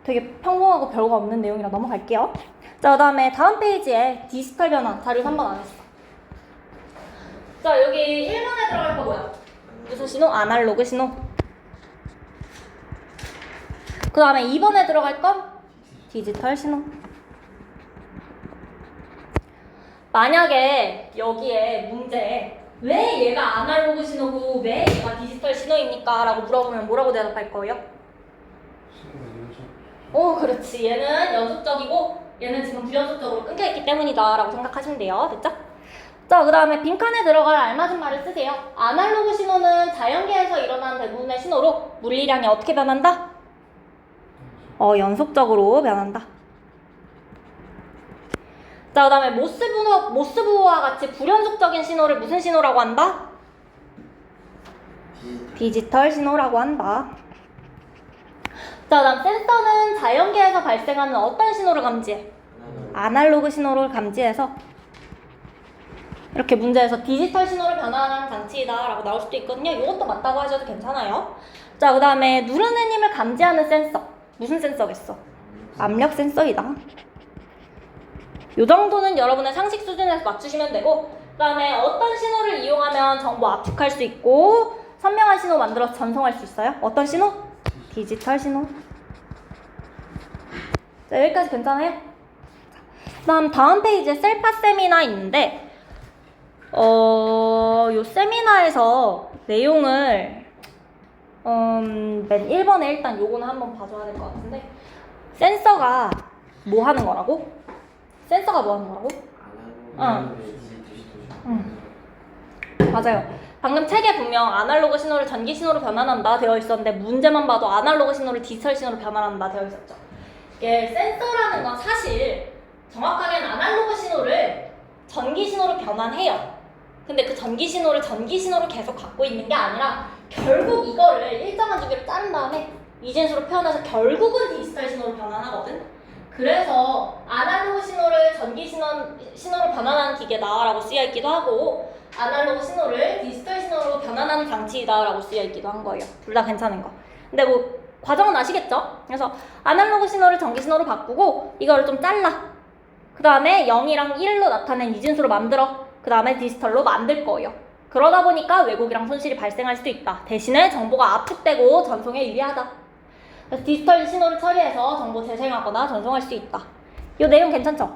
되게 평범하고 별거 없는 내용이라 넘어갈게요. 자, 그 다음에 다음 페이지에 디지털 변환 자료 3번 안 했어. 자, 여기 1번에 들어갈 거 뭐야? 무슨 신호? 아날로그 신호. 그 다음에 2번에 들어갈 건 디지털 신호. 만약에 여기에 문제에 왜 얘가 아날로그 신호고 왜 얘가 디지털 신호입니까? 라고 물어보면 뭐라고 대답할 거예요? 그렇지. 얘는 연속적이고 얘는 지금 불연속적으로 끊겨있기 때문이다 라고 생각하시면 돼요. 됐죠? 자, 그 다음에 빈칸에 들어갈 알맞은 말을 쓰세요. 아날로그 신호는 자연계에서 일어나는 대부분의 신호로 물리량이 어떻게 변한다? 연속적으로 변한다. 자, 그 다음에 모스부호와 같이 불연속적인 신호를 무슨 신호라고 한다? 디지털 신호라고 한다. 자, 그 다음 센서는 자연계에서 발생하는 어떤 신호를 감지해? 아날로그 신호를 감지해서 이렇게 문제에서 디지털 신호를 변환하는 장치이다 라고 나올 수도 있거든요. 이것도 맞다고 하셔도 괜찮아요. 자, 그 다음에 누르는 힘을 감지하는 센서. 무슨 센서겠어? 압력 센서이다. 이 정도는 여러분의 상식 수준에서 맞추시면 되고, 그 다음에 어떤 신호를 이용하면 정보 압축할 수 있고 선명한 신호 만들어서 전송할 수 있어요? 어떤 신호? 디지털 신호. 자, 여기까지 괜찮아요? 다음 페이지에 셀파 세미나 있는데 요 세미나에서 내용을 맨 1번에 일단 요거는 한번 봐줘야 될 것 같은데, 센서가 뭐 하는 거라고? 센서가 뭐 하는 거라고? 맞아요. 방금 책에 분명 아날로그 신호를 전기 신호로 변환한다 되어 있었는데 문제만 봐도 아날로그 신호를 디지털 신호로 변환한다 되어 있었죠. 이게 센서라는 건 사실 정확하게는 아날로그 신호를 전기 신호로 변환해요. 근데 그 전기 신호를 계속 갖고 있는 게 아니라 결국 이거를 일정한 주기로 자른 다음에 이진수로 표현해서 결국은 디지털 신호로 변환하거든. 그래서 아날로그 신호를 전기 신호로 변환하는 기계다라고 쓰여있기도 하고 아날로그 신호를 디지털 신호로 변환하는 장치이다라고 쓰여있기도 한 거예요. 둘 다 괜찮은 거. 근데 뭐 과정은 아시겠죠? 그래서 아날로그 신호를 전기 신호로 바꾸고 이거를 좀 잘라. 그 다음에 0이랑 1로 나타낸 이진수로 만들어. 그 다음에 디지털로 만들 거예요. 그러다 보니까 왜곡이랑 손실이 발생할 수도 있다. 대신에 정보가 압축되고 전송에 유리하다. 그래서 디지털 신호를 처리해서 정보 재생하거나 전송할 수 있다. 이 내용 괜찮죠?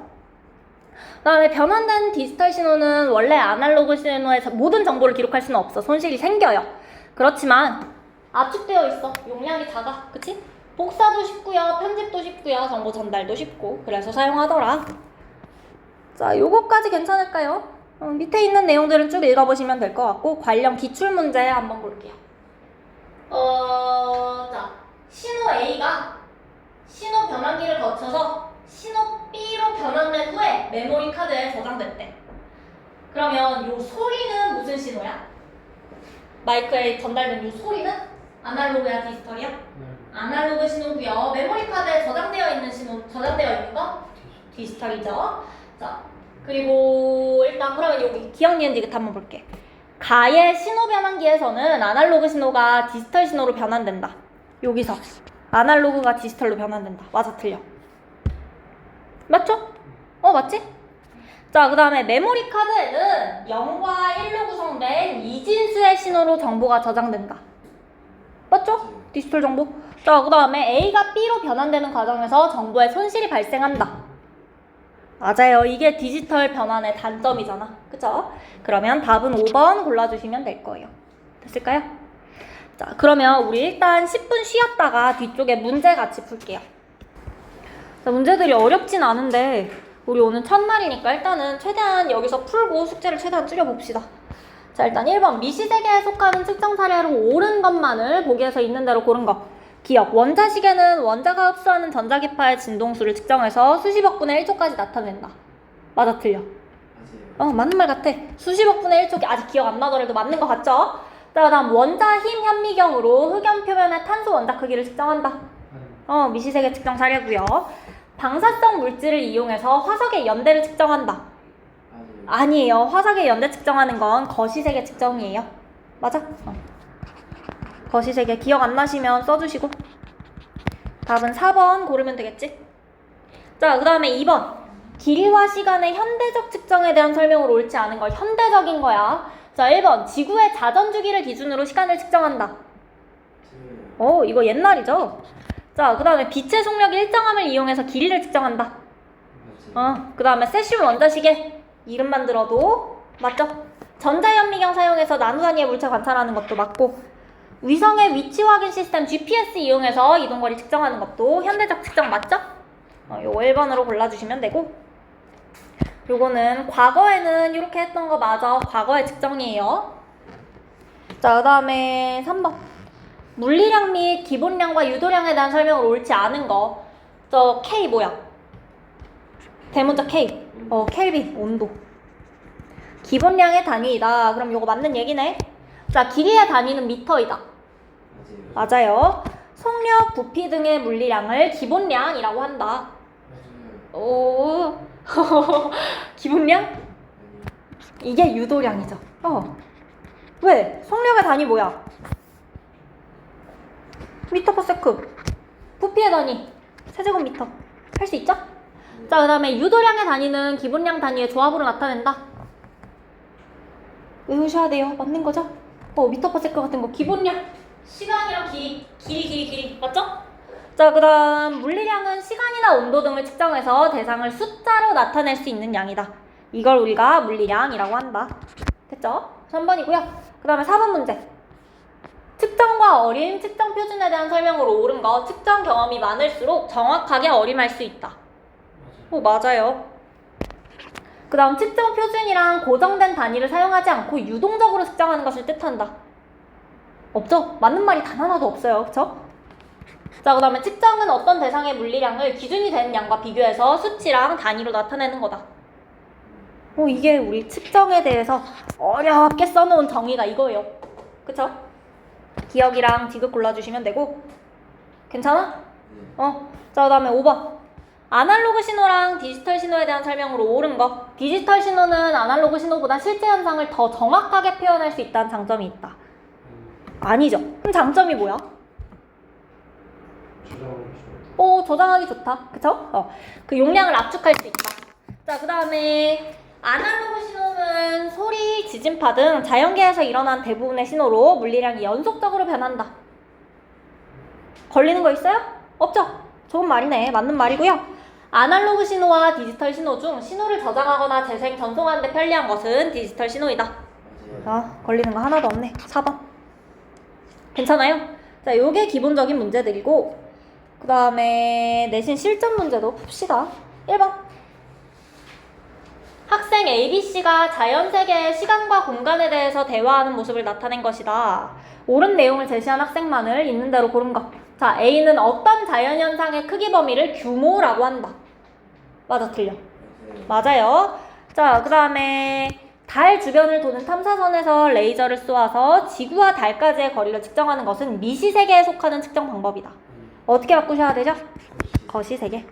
그 다음에 변환된 디지털 신호는 원래 아날로그 신호에서 모든 정보를 기록할 수는 없어. 손실이 생겨요. 그렇지만 압축되어 있어. 용량이 작아. 그치? 복사도 쉽고요. 편집도 쉽고요. 정보 전달도 쉽고. 그래서 사용하더라. 자, 요거까지 괜찮을까요? 밑에 있는 내용들은 쭉 읽어보시면 될 것 같고 관련 기출문제 한번 볼게요. 자, 신호 A가 신호 변환기를 거쳐서 신호 B로 변환된 후에 메모리 카드에 저장됐대. 그러면 요 소리는 무슨 신호야? 마이크에 전달된 요 소리는 아날로그야 디지털이야? 아날로그 신호고요. 메모리 카드에 저장되어 있는 거 디지털이죠. 자, 그리고 일단 그러면 여기 기억 니은 디귿 한번 볼게. 가의 신호 변환기에서는 아날로그 신호가 디지털 신호로 변환된다. 여기서 아날로그가 디지털로 변환된다. 맞아, 틀려? 맞죠? 맞지? 자, 그 다음에 메모리 카드에는 0과 1로 구성된 이진수의 신호로 정보가 저장된다. 맞죠? 디지털 정보. 자, 그 다음에 A가 B로 변환되는 과정에서 정보에 손실이 발생한다. 맞아요. 이게 디지털 변환의 단점이잖아. 그쵸? 그러면 답은 5번 골라주시면 될 거예요. 됐을까요? 자, 그러면 우리 일단 10분 쉬었다가 뒤쪽에 문제 같이 풀게요. 자, 문제들이 어렵진 않은데 우리 오늘 첫날이니까 일단은 최대한 여기서 풀고 숙제를 최대한 줄여봅시다. 자, 일단 1번 미시세계에 속하는 측정 사례로 옳은 것만을 보기에서 있는 대로 고른 거. 기억. 원자시계는 원자가 흡수하는 전자기파의 진동수를 측정해서 수십억 분의 1초까지 나타낸다. 맞아, 틀려? 맞아요. 맞는 말 같아. 수십억 분의 1초 아직 기억 안 나더라도 맞는 거 같죠? 자, 다음 원자 힘 현미경으로 흑연 표면의 탄소 원자 크기를 측정한다. 미시세계 측정 사례고요. 방사성 물질을 이용해서 화석의 연대를 측정한다. 맞아요. 아니에요. 화석의 연대 측정하는 건 거시세계 측정이에요. 맞아? 거시세계 기억 안 나시면 써주시고. 답은 4번 고르면 되겠지? 자, 그 다음에 2번. 길이와 시간의 현대적 측정에 대한 설명으로 옳지 않은 걸 현대적인 거야. 자, 1번. 지구의 자전주기를 기준으로 시간을 측정한다. 이거 옛날이죠? 자, 그 다음에 빛의 속력 일정함을 이용해서 길이를 측정한다. 그 다음에 세슘 원자시계. 이름만 들어도 맞죠? 전자현미경 사용해서 나노단위의 물체 관찰하는 것도 맞고, 위성의 위치 확인 시스템 GPS 이용해서 이동거리 측정하는 것도 현대적 측정 맞죠? 요거 1번으로 골라주시면 되고, 요거는 과거에는 이렇게 했던 거 맞아. 과거의 측정이에요. 자, 그 다음에 3번. 물리량 및 기본량과 유도량에 대한 설명을 옳지 않은 거. 저 K 뭐야? 대문자 K. 켈빈, 온도. 기본량의 단위이다. 그럼 요거 맞는 얘기네. 자, 길이의 단위는 미터이다. 맞아요. 속력, 부피 등의 물리량을 기본량이라고 한다. 오, 기본량? 이게 유도량이죠. 왜? 속력의 단위 뭐야? 미터 퍼 세크. 부피의 단위 세제곱미터. 할 수 있죠? 자, 그 다음에 유도량의 단위는 기본량 단위의 조합으로 나타낸다. 외우셔야 돼요. 맞는 거죠? 미터 퍼 세크 같은 거 기본량. 시간이랑 길이. 맞죠? 자, 그 다음 물리량은 시간이나 온도 등을 측정해서 대상을 숫자로 나타낼 수 있는 양이다. 이걸 우리가 물리량이라고 한다. 됐죠? 3번이고요. 그 다음에 4번 문제. 측정과 어림, 측정 표준에 대한 설명으로 옳은 거. 측정 경험이 많을수록 정확하게 어림할 수 있다. 맞아요. 그 다음 측정 표준이랑 고정된 단위를 사용하지 않고 유동적으로 측정하는 것을 뜻한다. 없죠? 맞는 말이 단 하나도 없어요. 그쵸? 자, 그 다음에 측정은 어떤 대상의 물리량을 기준이 되는 양과 비교해서 수치랑 단위로 나타내는 거다. 이게 우리 측정에 대해서 어렵게 써놓은 정의가 이거예요. 그쵸? 기억이랑 디귿 골라주시면 되고. 괜찮아? 자, 그 다음에 5번. 아날로그 신호랑 디지털 신호에 대한 설명으로 옳은 거. 디지털 신호는 아날로그 신호보다 실제 현상을 더 정확하게 표현할 수 있다는 장점이 있다. 아니죠. 그럼 장점이 뭐야? 저장하기 좋다. 그쵸? 그 용량을 압축할 수 있다. 자, 그 다음에 아날로그 신호는 소리, 지진파 등 자연계에서 일어난 대부분의 신호로 물리량이 연속적으로 변한다. 걸리는 거 있어요? 없죠? 좋은 말이네. 맞는 말이고요. 아날로그 신호와 디지털 신호 중 신호를 저장하거나 재생, 전송하는 데 편리한 것은 디지털 신호이다. 걸리는 거 하나도 없네. 4번. 괜찮아요? 자, 요게 기본적인 문제들이고, 그 다음에 내신 실전 문제도 풉시다. 1번. 학생 ABC가 자연세계의 시간과 공간에 대해서 대화하는 모습을 나타낸 것이다. 옳은 내용을 제시한 학생만을 있는 대로 고른 것. 자, A는 어떤 자연현상의 크기 범위를 규모라고 한다. 맞아, 틀려? 맞아요. 자, 그 다음에 달 주변을 도는 탐사선에서 레이저를 쏘아서 지구와 달까지의 거리를 측정하는 것은 미시세계에 속하는 측정 방법이다. 어떻게 바꾸셔야 되죠? 거시세계.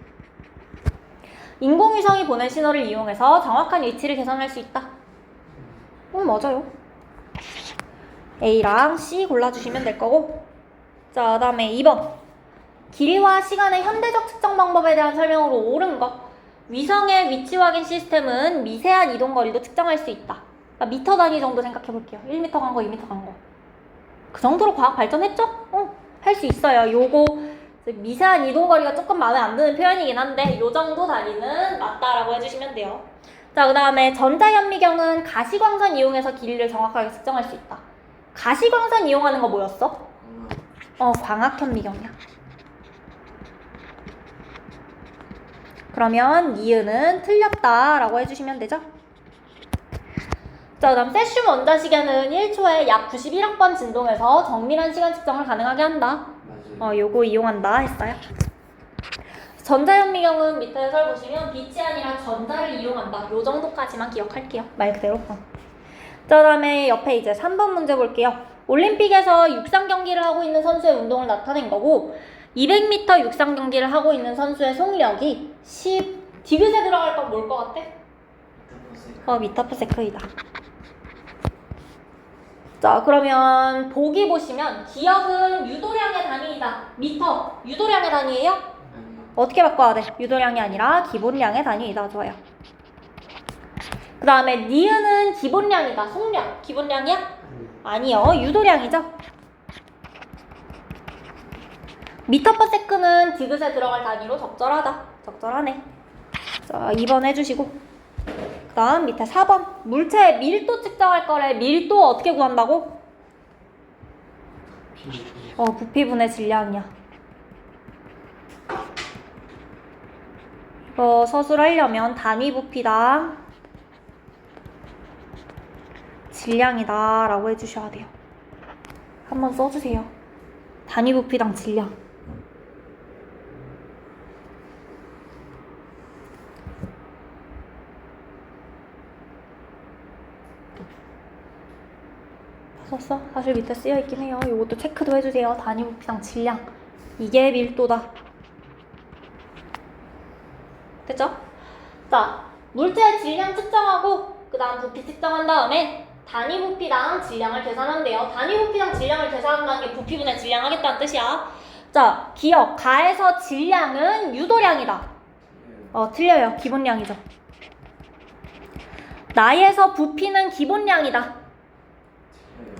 인공위성이 보낸 신호를 이용해서 정확한 위치를 계산할 수 있다. 맞아요. A랑 C 골라주시면 될 거고. 자, 그 다음에 2번. 길이와 시간의 현대적 측정 방법에 대한 설명으로 옳은 것. 위성의 위치 확인 시스템은 미세한 이동거리도 측정할 수 있다. 그러니까 미터 단위 정도 생각해 볼게요. 1m 간 거, 2m 간 거. 그 정도로 과학 발전했죠? 할 수 있어요. 요거 미세한 이동거리가 조금 마음에 안 드는 표현이긴 한데 요 정도 단위는 맞다라고 해주시면 돼요. 자, 그 다음에 전자현미경은 가시광선 이용해서 길이를 정확하게 측정할 수 있다. 가시광선 이용하는 거 뭐였어? 광학현미경이야. 그러면 니은은 틀렸다라고 해주시면 되죠? 자, 그 다음 세슘 원자시계는 1초에 약 91억 번 진동해서 정밀한 시간 측정을 가능하게 한다. 요거 이용한다 했어요. 전자현미경은 밑에 해설 보시면 빛이 아니라 전자를 이용한다. 요 정도까지만 기억할게요. 말 그대로. 자, 그 다음에 옆에 이제 3번 문제 볼게요. 올림픽에서 육상 경기를 하고 있는 선수의 운동을 나타낸 거고, 200m 육상 경기를 하고 있는 선수의 속력이 10 디귿에 들어갈 건 뭘 것 같아? 미터 퍼 세크이다. 자, 그러면 보기 보시면 기억은 유도량의 단위이다. 미터 유도량의 단위예요? 어떻게 바꿔야 돼? 유도량이 아니라 기본량의 단위이다. 좋아요. 그 다음에 니은은 기본량이다. 속력 기본량이야? 아니요, 유도량이죠. 미터 퍼 세크는 디귿에 들어갈 단위로 적절하다. 적절하네. 자, 2번 해주시고, 그 다음 밑에 4번. 물체의 밀도 측정할 거래. 밀도 어떻게 구한다고? 부피분의 질량이야. 이거 서술하려면 단위 부피당 질량이다 라고 해주셔야 돼요. 한번 써주세요. 단위 부피당 질량. 썼어? 사실 밑에 쓰여있긴 해요. 이것도 체크도 해주세요. 단위 부피당 질량. 이게 밀도다. 됐죠? 자, 물체의 질량 측정하고 그 다음 부피 측정한 다음에 단위 부피당 질량을 계산한대요. 단위 부피당 질량을 계산한다는 게 부피분의 질량 하겠다는 뜻이야. 자, 기억. 가에서 질량은 유도량이다. 틀려요. 기본량이죠. 나에서 부피는 기본량이다.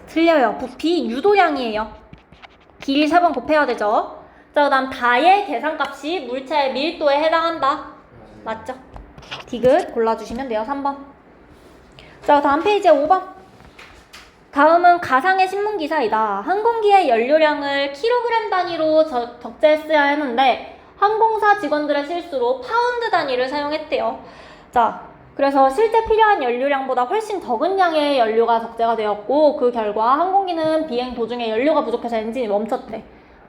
틀려요. 부피 유도량이에요. 길이 3번 곱해야 되죠. 자, 그 다음 다의 계산값이 물체의 밀도에 해당한다. 맞죠? 디귿 골라주시면 돼요. 3번. 자, 다음 페이지에 5번. 다음은 가상의 신문기사이다. 항공기의 연료량을 킬로그램 단위로 적재했어야 했는데 항공사 직원들의 실수로 파운드 단위를 사용했대요. 자, 그래서 실제 필요한 연료량보다 훨씬 적은 양의 연료가 적재가 되었고 그 결과 항공기는 비행 도중에 연료가 부족해서 엔진이 멈췄대.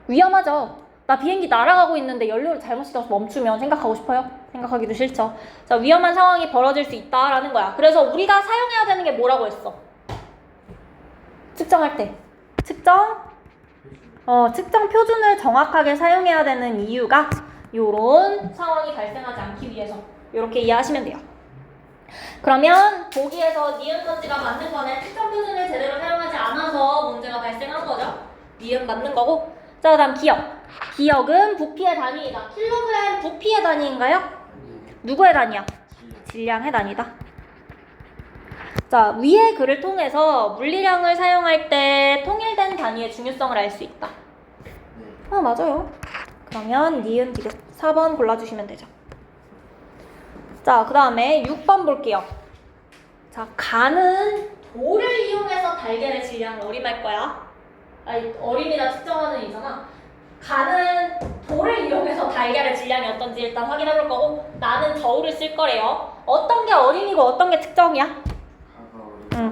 위험하죠? 나 비행기 날아가고 있는데 연료를 잘못 씻어서 멈추면 생각하고 싶어요? 생각하기도 싫죠. 자, 위험한 상황이 벌어질 수 있다라는 거야. 그래서 우리가 사용해야 되는 게 뭐라고 했어? 측정할 때 측정 표준을 정확하게 사용해야 되는 이유가 요런 상황이 발생하지 않기 위해서 이렇게 이해하시면 돼요. 그러면 보기에서 니은 건지가 맞는 거네. 측정 표준을 제대로 사용하지 않아서 문제가 발생한 거죠. 니은 맞는 거고. 자, 그 다음 기억. 기억은 부피의 단위이다. 킬로그램 부피의 단위인가요? 누구의 단위야? 질량의 단위다. 자, 위의 글을 통해서 물리량을 사용할 때 통일된 단위의 중요성을 알 수 있다. 맞아요. 그러면 니은 디귿 4번 골라주시면 되죠. 자, 그 다음에 6번 볼게요. 자, 가는 돌을 이용해서 달걀의 질량을 어림할 거야. 아니, 어림이다 측정하는 이잖아. 가는 돌을 이용해서 달걀의 질량이 어떤지 일단 확인해 볼 거고 나는 저울을 쓸 거래요. 어떤 게 어림이고 어떤 게 측정이야?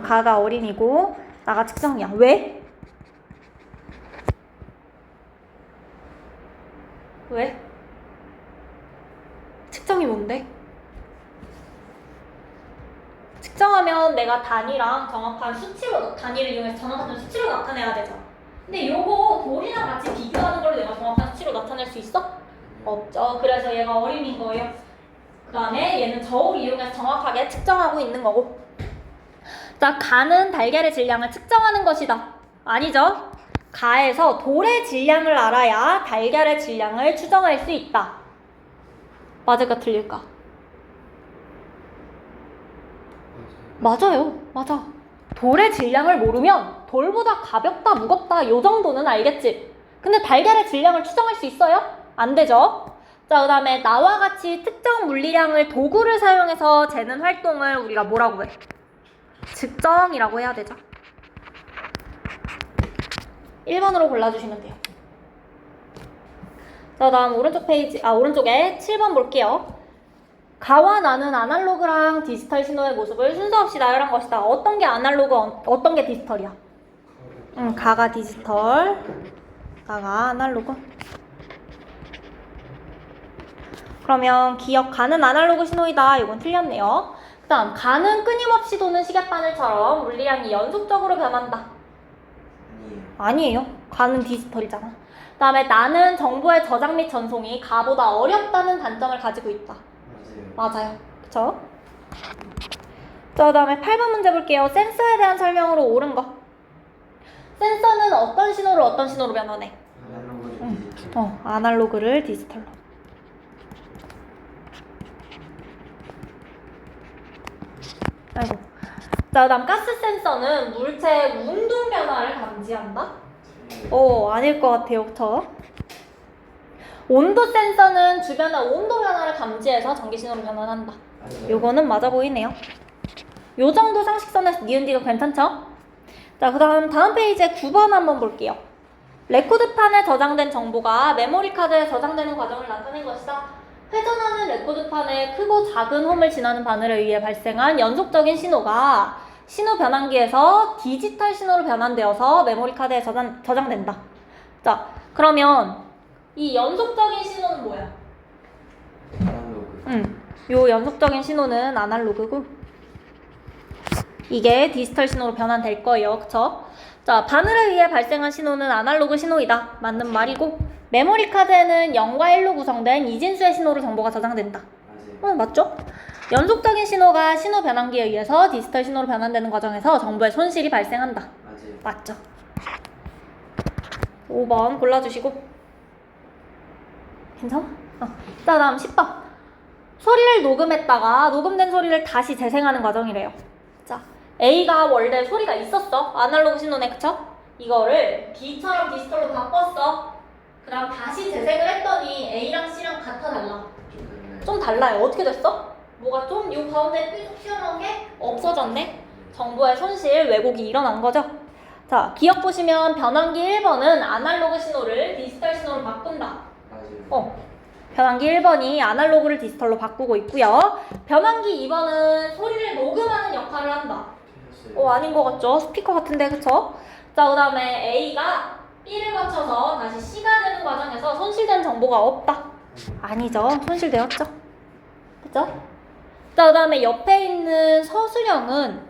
가가 어림이고 나가 측정이야. 왜? 왜? 측정이 뭔데? 측정하면 내가 단위랑 정확한 수치로 단위를 이용해서 정확한 수치로 나타내야 되죠. 근데 요거 돌이랑 같이 비교하는 걸로 내가 정확한 수치로 나타낼 수 있어? 없죠. 그래서 얘가 어림인 거예요. 그 다음에 얘는 저울 이용해서 정확하게 측정하고 있는 거고. 자, 가는 달걀의 질량을 측정하는 것이다. 아니죠? 가에서 돌의 질량을 알아야 달걀의 질량을 추정할 수 있다. 맞을까 틀릴까? 맞아요. 맞아. 돌의 질량을 모르면 돌보다 가볍다, 무겁다 요 정도는 알겠지. 근데 달걀의 질량을 추정할 수 있어요? 안 되죠. 자, 그 다음에 나와 같이 특정 물리량을 도구를 사용해서 재는 활동을 우리가 뭐라고 해? 측정이라고 해야 되죠. 1번으로 골라주시면 돼요. 자, 다음 오른쪽에 7번 볼게요. 가와 나는 아날로그랑 디지털 신호의 모습을 순서 없이 나열한 것이다. 어떤 게 아날로그, 어떤 게 디지털이야? 가가 디지털, 가가 아날로그. 그러면 기억 가는 아날로그 신호이다. 이건 틀렸네요. 그 다음 가는 끊임없이 도는 시계바늘처럼 물리량이 연속적으로 변한다. 아니에요. 가는 디지털이잖아. 그 다음에 나는 정보의 저장 및 전송이 가보다 어렵다는 단점을 가지고 있다. 맞아요. 그쵸? 자, 그 다음에 8번 문제 볼게요. 센서에 대한 설명으로 옳은 거. 센서는 어떤 신호를 어떤 신호로 변환해? 아날로그를 디지털로. 아이고. 자, 그 다음 가스 센서는 물체의 운동 변화를 감지한다? 아닐 것 같아요. 그쵸? 온도 센서는 주변의 온도 변화를 감지해서 전기 신호로 변환한다. 요거는 맞아 보이네요. 요 정도 상식선에서 니은디가 괜찮죠? 자, 그 다음 페이지에 9번 한번 볼게요. 레코드판에 저장된 정보가 메모리 카드에 저장되는 과정을 나타낸 것이다. 회전하는 레코드판에 크고 작은 홈을 지나는 바늘에 의해 발생한 연속적인 신호가 신호 변환기에서 디지털 신호로 변환되어서 메모리 카드에 저장된다. 자, 그러면 이 연속적인 신호는 뭐야? 아날로그. 요 연속적인 신호는 아날로그고 이게 디지털 신호로 변환될 거예요. 그쵸? 자, 바늘에 의해 발생한 신호는 아날로그 신호이다. 맞는 말이고 메모리 카드에는 0과 1로 구성된 이진수의 신호로 정보가 저장된다. 맞아요. 맞죠? 연속적인 신호가 신호 변환기에 의해서 디지털 신호로 변환되는 과정에서 정보의 손실이 발생한다. 맞아요. 맞죠? 5번 골라주시고 괜찮아? 자, 다음 10번 소리를 녹음했다가 녹음된 소리를 다시 재생하는 과정이래요. 자, A가 원래 소리가 있었어. 아날로그 신호네, 그쵸? 이거를 B처럼 디지털로 바꿨어. 그 다음 다시 재생을 했더니 A랑 C랑 같아 달라? 좀 달라요. 어떻게 됐어? 뭐가 좀 요 가운데 삐죽 튀어나온 게 없어졌네? 정보의 손실, 왜곡이 일어난 거죠? 자, 기억 보시면 변환기 1번은 아날로그 신호를 디지털 신호로 바꾼다. 맞아요. 변환기 1번이 아날로그를 디지털로 바꾸고 있고요. 변환기 2번은 소리를 녹음하는 역할을 한다. 틀렸어요. 아닌 것 같죠? 스피커 같은데, 그쵸? 자, 그 다음에 A가 B를 거쳐서 다시 C가 되는 과정에서 손실된 정보가 없다. 아니죠. 손실되었죠. 그쵸? 자, 그 다음에 옆에 있는 서술형은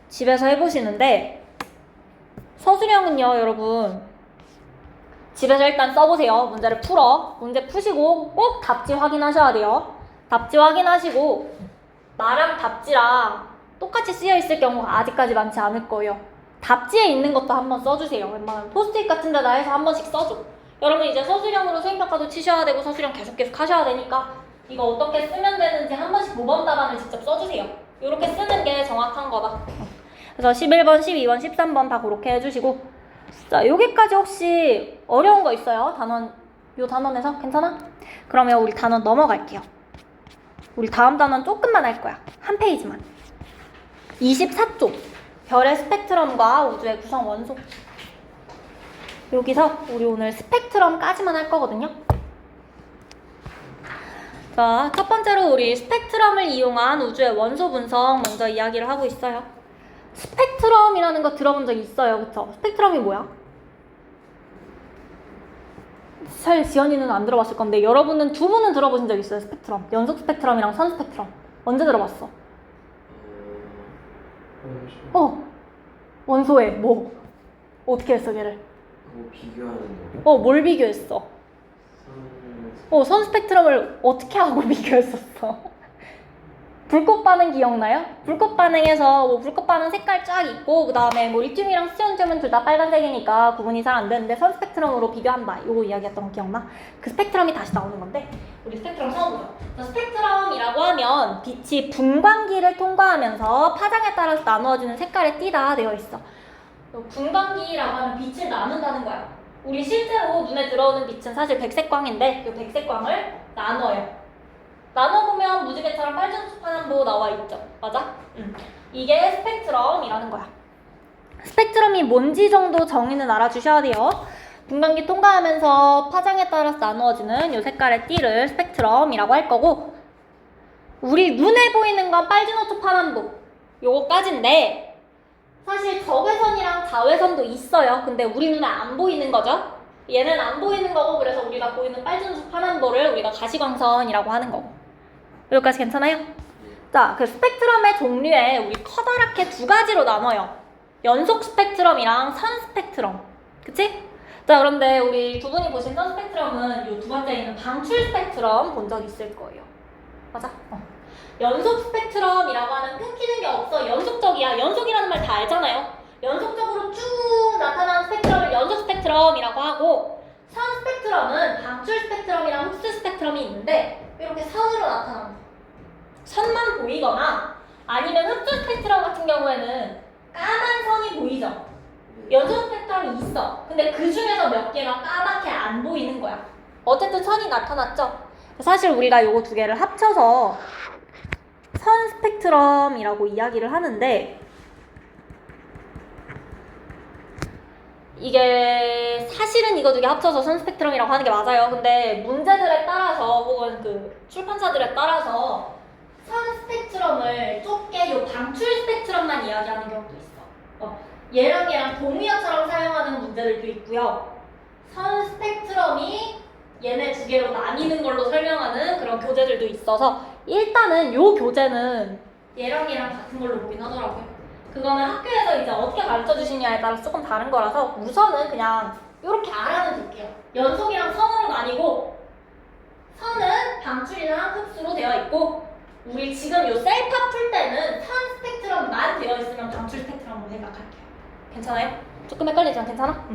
집에서 해보시는데 서술형은요, 여러분 집에서 일단 써보세요. 문제를 풀어. 문제 푸시고 꼭 답지 확인하셔야 돼요. 답지 확인하시고 나랑 답지랑 똑같이 쓰여있을 경우가 아직까지 많지 않을 거예요. 답지에 있는 것도 한번 써주세요. 웬만하면 포스트잇 같은 데다 해서 한 번씩 써줘. 여러분 이제 서술형으로 수행평가도 치셔야 되고 서술형 계속 하셔야 되니까 이거 어떻게 쓰면 되는지 한 번씩 모범 답안을 직접 써주세요. 이렇게 쓰는 게 정확한 거다. 그래서 11번, 12번, 13번 다 그렇게 해주시고 자, 여기까지 혹시 어려운 거 있어요? 요 단원에서? 괜찮아? 그러면 우리 단원 넘어갈게요. 우리 다음 단원 조금만 할 거야. 한 페이지만. 24쪽. 별의 스펙트럼과 우주의 구성 원소. 여기서 우리 오늘 스펙트럼까지만 할 거거든요. 자, 첫 번째로 우리 스펙트럼을 이용한 우주의 원소 분석 먼저 이야기를 하고 있어요. 스펙트럼이라는 거 들어본 적 있어요, 그쵸? 스펙트럼이 뭐야? 사실 지연이는 안 들어봤을 건데 여러분은 두 분은 들어보신 적 있어요, 스펙트럼. 연속 스펙트럼이랑 선 스펙트럼. 언제 들어봤어? 원소에 뭐? 어떻게 했어, 걔를? 그거 비교하는 거. 뭘 비교했어? 선 스펙트럼을 어떻게 하고 비교했었어? 불꽃 반응 기억나요? 불꽃 반응에서 불꽃 반응 색깔 쫙 있고 그 다음에 리튬이랑 스티론튬은 둘 다 빨간색이니까 구분이 잘 안 되는데 선 스펙트럼으로 비교한다. 요거 이야기했던 거 기억나? 그 스펙트럼이 다시 나오는 건데 우리 스펙트럼 처음 보자. 스펙트럼이라고 하면 빛이 분광기를 통과하면서 파장에 따라서 나누어지는 색깔의 띠다 되어 있어. 분광기라고 하면 빛을 나눈다는 거야. 우리 실제로 눈에 들어오는 빛은 사실 백색광인데 이 백색광을 나눠요. 나눠보면 무지개처럼 빨간색 파남보 나와 있죠. 맞아? 이게 스펙트럼이라는 거야. 스펙트럼이 뭔지 정도 정의는 알아주셔야 돼요. 분광기 통과하면서 파장에 따라서 나누어지는 이 색깔의 띠를 스펙트럼이라고 할 거고 우리 눈에 보이는 건 빨주노초 파남보 요거까지인데 사실 적외선이랑 자외선도 있어요. 근데 우리 눈에 안 보이는 거죠. 얘는 안 보이는 거고 그래서 우리가 보이는 빨주노초 파남보를 우리가 가시광선이라고 하는 거고 여기까지 괜찮아요? 자, 그 스펙트럼의 종류에 우리 커다랗게 두 가지로 나눠요. 연속 스펙트럼이랑 선 스펙트럼. 그치? 자, 그런데 우리 두 분이 보신 선 스펙트럼은 이 두 번째 있는 방출 스펙트럼 본 적 있을 거예요. 맞아? 연속 스펙트럼이라고 하는 끊기는 게 없어. 연속적이야. 연속이라는 말 다 알잖아요. 연속적으로 쭉 나타나는 스펙트럼을 연속 스펙트럼이라고 하고 선 스펙트럼은 방출 스펙트럼이랑 흡수 스펙트럼이 있는데 이렇게 선으로 나타나는 거야. 선만 보이거나 아니면 흡수 스펙트럼 같은 경우에는 까만 선이 보이죠? 연속 스펙트럼이 있어. 근데 그 중에서 몇 개가 까맣게 안 보이는 거야. 어쨌든 선이 나타났죠? 사실 우리가 요거 두 개를 합쳐서 선 스펙트럼 스펙트럼이라고 이야기를 하는데 이게 사실은 이거 두 개 합쳐서 선 스펙트럼이라고 하는 게 맞아요. 근데 문제들에 따라서 혹은 그 출판사들에 따라서 선 스펙트럼을 좁게 요 방출 스펙트럼만 이야기하는 경우도 있어. 얘랑 동의어처럼 사용하는 문제들도 있고요. 선 스펙트럼이 얘네 두 개로 나뉘는 걸로 설명하는 그런 교재들도 있어서 일단은 요 교재는 얘랑 같은 걸로 보긴 하더라고요. 그거는 학교에서 이제 어떻게 가르쳐 주시냐에 따라서 조금 다른 거라서 우선은 그냥 이렇게 알아는 둘게요. 연속이랑 선으로 나뉘고 선은 방출이랑 흡수로 되어 있고 우리 지금 요 셀파 풀 때는 선 스펙트럼만 되어 있으면 방출 스펙트럼으로 생각할게요. 괜찮아요? 조금 헷갈리지만 괜찮아?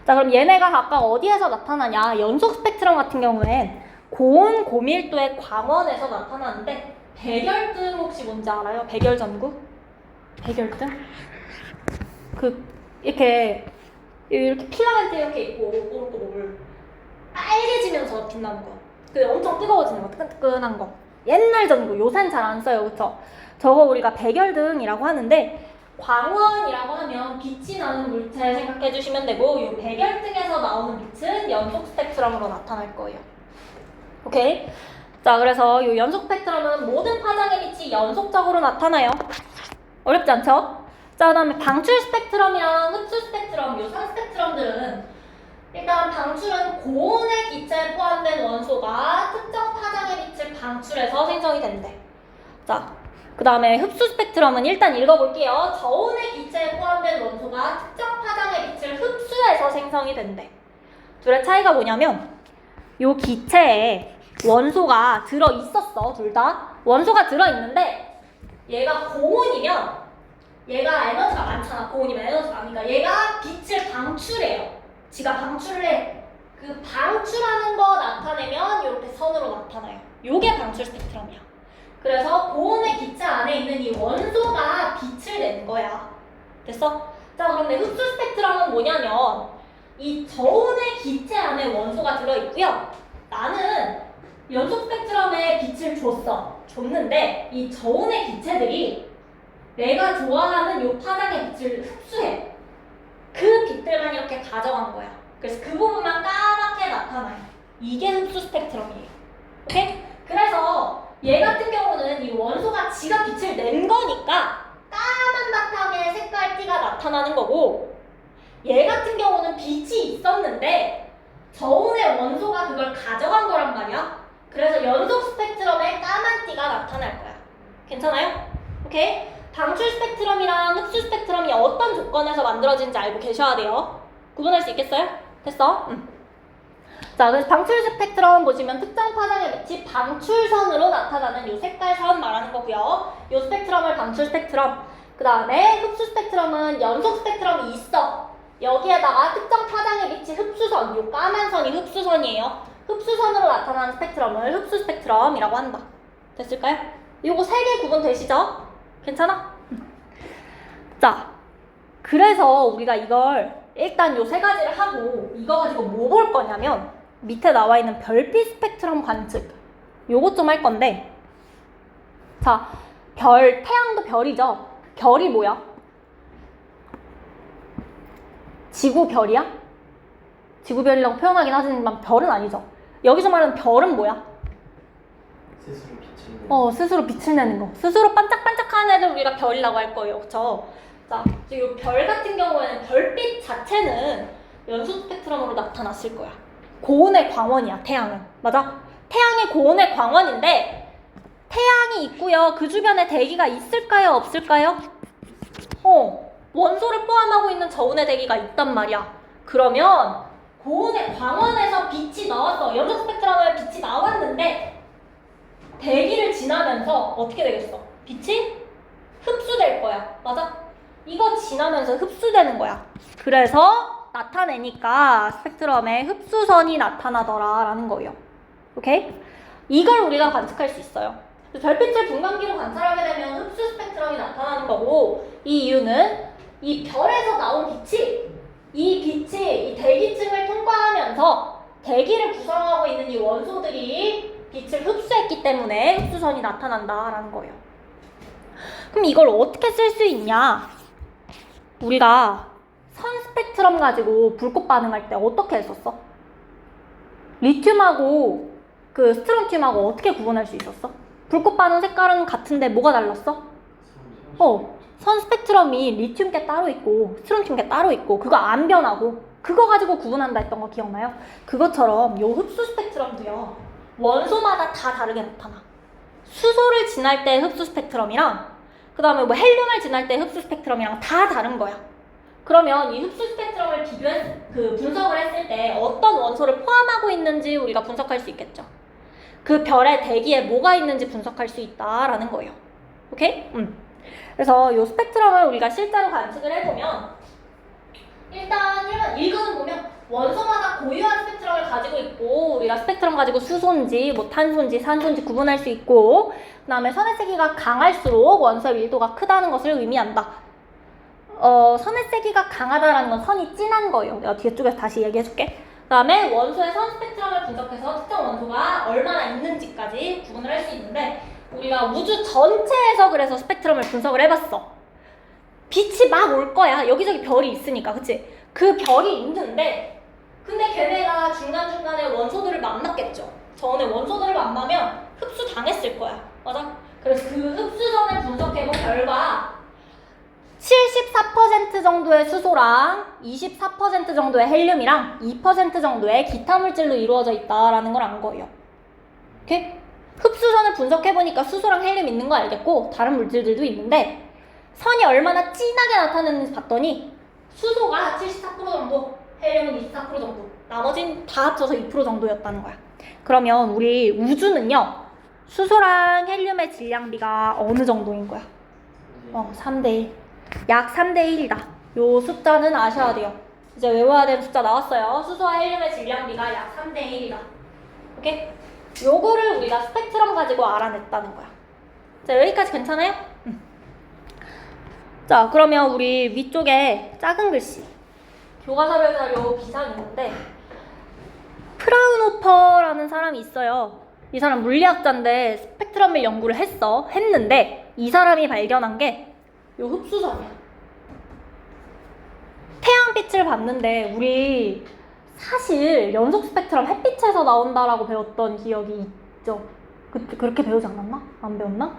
자, 그럼 얘네가 각각 어디에서 나타나냐? 연속 스펙트럼 같은 경우엔 고온 고밀도의 광원에서 나타나는데 백열등 혹시 뭔지 알아요? 백열전구? 백열등? 이렇게 필라멘트 이렇게 있고 오글오글 빨개지면서 빛나는 거. 엄청 뜨거워지는 거, 뜨끈뜨끈한 거. 옛날 전구, 요새는 잘 안 써요, 그쵸? 저거 우리가 백열등이라고 하는데 광원이라고 하면 빛이 나는 물체 생각해 주시면 되고 이 백열등에서 나오는 빛은 연속 스펙트럼으로 나타날 거예요. 오케이? 자, 그래서 이 연속 스펙트럼은 모든 파장의 빛이 연속적으로 나타나요. 어렵지 않죠? 자, 그 다음에 방출 스펙트럼이랑 흡수 스펙트럼, 이 선 스펙트럼들은 일단 방출은 고온의 기체에 포함된 원소가 특정 파장의 빛을 방출해서 생성이 된대. 자, 그 다음에 흡수 스펙트럼은 일단 읽어볼게요. 저온의 기체에 포함된 원소가 특정 파장의 빛을 흡수해서 생성이 된대. 둘의 차이가 뭐냐면 요 기체에 원소가 들어있었어. 둘 다. 원소가 들어있는데 얘가 고온이면 얘가 에너지가 많잖아. 고온이면 에너지가 많으니까 얘가 빛을 방출해요. 지가 방출을 해. 그 방출하는 거 나타내면 이렇게 선으로 나타나요. 요게 방출 스펙트럼이야. 그래서 고온의 기체 안에 있는 이 원소가 빛을 내는 거야. 됐어? 자, 그런데 흡수 스펙트럼은 뭐냐면 이 저온의 기체 안에 원소가 들어있고요. 나는 연속 스펙트럼에 빛을 줬는데 이 저온의 기체들이 내가 좋아하는 요 파장의 빛을 흡수해. 그 빛들만 이렇게 가져간 거야. 그래서 그 부분만 까맣게 나타나요. 이게 흡수 스펙트럼이에요. 오케이? 그래서 얘 같은 경우는 이 원소가 지가 빛을 낸 거니까 까만 바탕에 색깔띠가 나타나는 거고 얘 같은 경우는 빛이 있었는데 저온의 원소가 그걸 가져간 거란 말이야. 그래서 연속 스펙트럼에 까만 띠가 나타날 거야. 괜찮아요? 오케이? 방출 스펙트럼이랑 흡수 스펙트럼이 어떤 조건에서 만들어지는지 알고 계셔야 돼요. 구분할 수 있겠어요? 됐어? 자, 그래서 방출 스펙트럼 보시면 특정 파장의 빛이 방출선으로 나타나는 이 색깔선 말하는 거고요. 이 스펙트럼을 방출 스펙트럼. 그 다음에 흡수 스펙트럼은 연속 스펙트럼이 있어. 여기에다가 특정 파장의 빛이 흡수선, 이 까만 선이 흡수선이에요. 흡수선으로 나타나는 스펙트럼을 흡수 스펙트럼이라고 한다. 됐을까요? 요거 3개 구분되시죠? 괜찮아? 자, 그래서 우리가 이걸 일단 요 3가지를 하고 이거 가지고 뭐 볼 거냐면 밑에 나와 있는 별빛 스펙트럼 관측 요것 좀 할 건데 자, 태양도 별이죠? 별이 뭐야? 지구별이야? 지구별이라고 표현하긴 하지만 별은 아니죠. 여기서 말하는 별은 뭐야? 스스로 빛을 내는 스스로 빛을 내는 거. 스스로 반짝반짝하는 애들 우리가 별이라고 할 거예요. 그쵸? 자, 이 별 같은 경우에는 별빛 자체는 연속 스펙트럼으로 나타났을 거야. 고온의 광원이야, 태양은. 맞아? 태양이 고온의 광원인데 태양이 있고요. 그 주변에 대기가 있을까요? 없을까요? 원소를 포함하고 있는 저온의 대기가 있단 말이야. 그러면 고온의 광원에서 빛이 나왔어. 연속 스펙트럼에 빛이 나왔는데 대기를 지나면서 어떻게 되겠어? 빛이 흡수될 거야. 맞아? 이거 지나면서 흡수되는 거야. 그래서 나타내니까 스펙트럼에 흡수선이 나타나더라 라는 거예요. 오케이? 이걸 우리가 관측할 수 있어요. 별빛을 분광기로 관찰하게 되면 흡수 스펙트럼이 나타나는 거고 이 이유는 이 별에서 나온 빛이 이 대기층을 통과하면서 대기를 구성하고 있는 이 원소들이 빛을 흡수했기 때문에 흡수선이 나타난다라는 거예요. 그럼 이걸 어떻게 쓸 수 있냐? 우리가 선 스펙트럼 가지고 불꽃 반응할 때 어떻게 했었어? 리튬하고 그 스트론튬하고 어떻게 구분할 수 있었어? 불꽃 반응 색깔은 같은데 뭐가 달랐어? 선 스펙트럼이 리튬계 따로 있고 스트론튬계 따로 있고 그거 안 변하고 그거 가지고 구분한다 했던 거 기억나요? 그것처럼 요 흡수 스펙트럼도요. 원소마다 다 다르게 나타나. 수소를 지날 때 흡수 스펙트럼이랑 그 다음에 뭐 헬륨을 지날 때 흡수 스펙트럼이랑 다 다른 거야. 그러면 이 흡수 스펙트럼을 분석을 했을 때 어떤 원소를 포함하고 있는지 우리가 분석할 수 있겠죠. 그 별의 대기에 뭐가 있는지 분석할 수 있다라는 거예요. 오케이? 그래서 이 스펙트럼을 우리가 실제로 관측을 해보면 일단 1번은 보면 원소마다 고유한 스펙트럼을 가지고 있고 우리가 스펙트럼 가지고 수소인지 뭐 탄소인지 산소인지 구분할 수 있고 그 다음에 선의 세기가 강할수록 원소의 밀도가 크다는 것을 의미한다. 선의 세기가 강하다라는 건 선이 진한 거예요. 내가 뒤에 쪽에서 다시 얘기해줄게. 그 다음에 원소의 선 스펙트럼을 분석해서 특정 원소가 얼마나 있는지까지 구분을 할 수 있는데 우리가 우주 전체에서 그래서 스펙트럼을 분석을 해봤어. 빛이 막 올 거야. 여기저기 별이 있으니까, 그치? 그 별이 있는데 근데 걔네가 중간중간에 원소들을 만났겠죠. 저 안에 원소들을 만나면 흡수당했을 거야. 맞아? 그래서 그 흡수선을 분석해본 결과 74% 정도의 수소랑 24% 정도의 헬륨이랑 2% 정도의 기타 물질로 이루어져 있다라는 걸 안 거예요. 오케이? 흡수선을 분석해보니까 수소랑 헬륨 있는 거 알겠고 다른 물질들도 있는데 선이 얼마나 진하게 나타나는지 봤더니 수소가 74% 정도, 헬륨은 24% 정도, 나머진 다 합쳐서 2% 정도였다는 거야. 그러면 우리 우주는요 수소랑 헬륨의 질량비가 어느 정도인 거야? 3대1. 약 3대1이다. 요 숫자는 아셔야 돼요. 이제 외워야 되는 숫자 나왔어요. 수소와 헬륨의 질량비가 약 3대1이다. 오케이? 요거를 우리가 스펙트럼 가지고 알아냈다는 거야. 자, 여기까지 괜찮아요? 자, 그러면 우리 위쪽에 작은 글씨 교과서별 자료 비상이 있는데 프라운호퍼라는 사람이 있어요. 이 사람 물리학자인데 스펙트럼을 연구를 했는데 이 사람이 발견한 게 요 흡수선이야. 태양빛을 봤는데 우리 사실 연속 스펙트럼 햇빛에서 나온다라고 배웠던 기억이 있죠? 그렇게 배우지 않았나? 안 배웠나?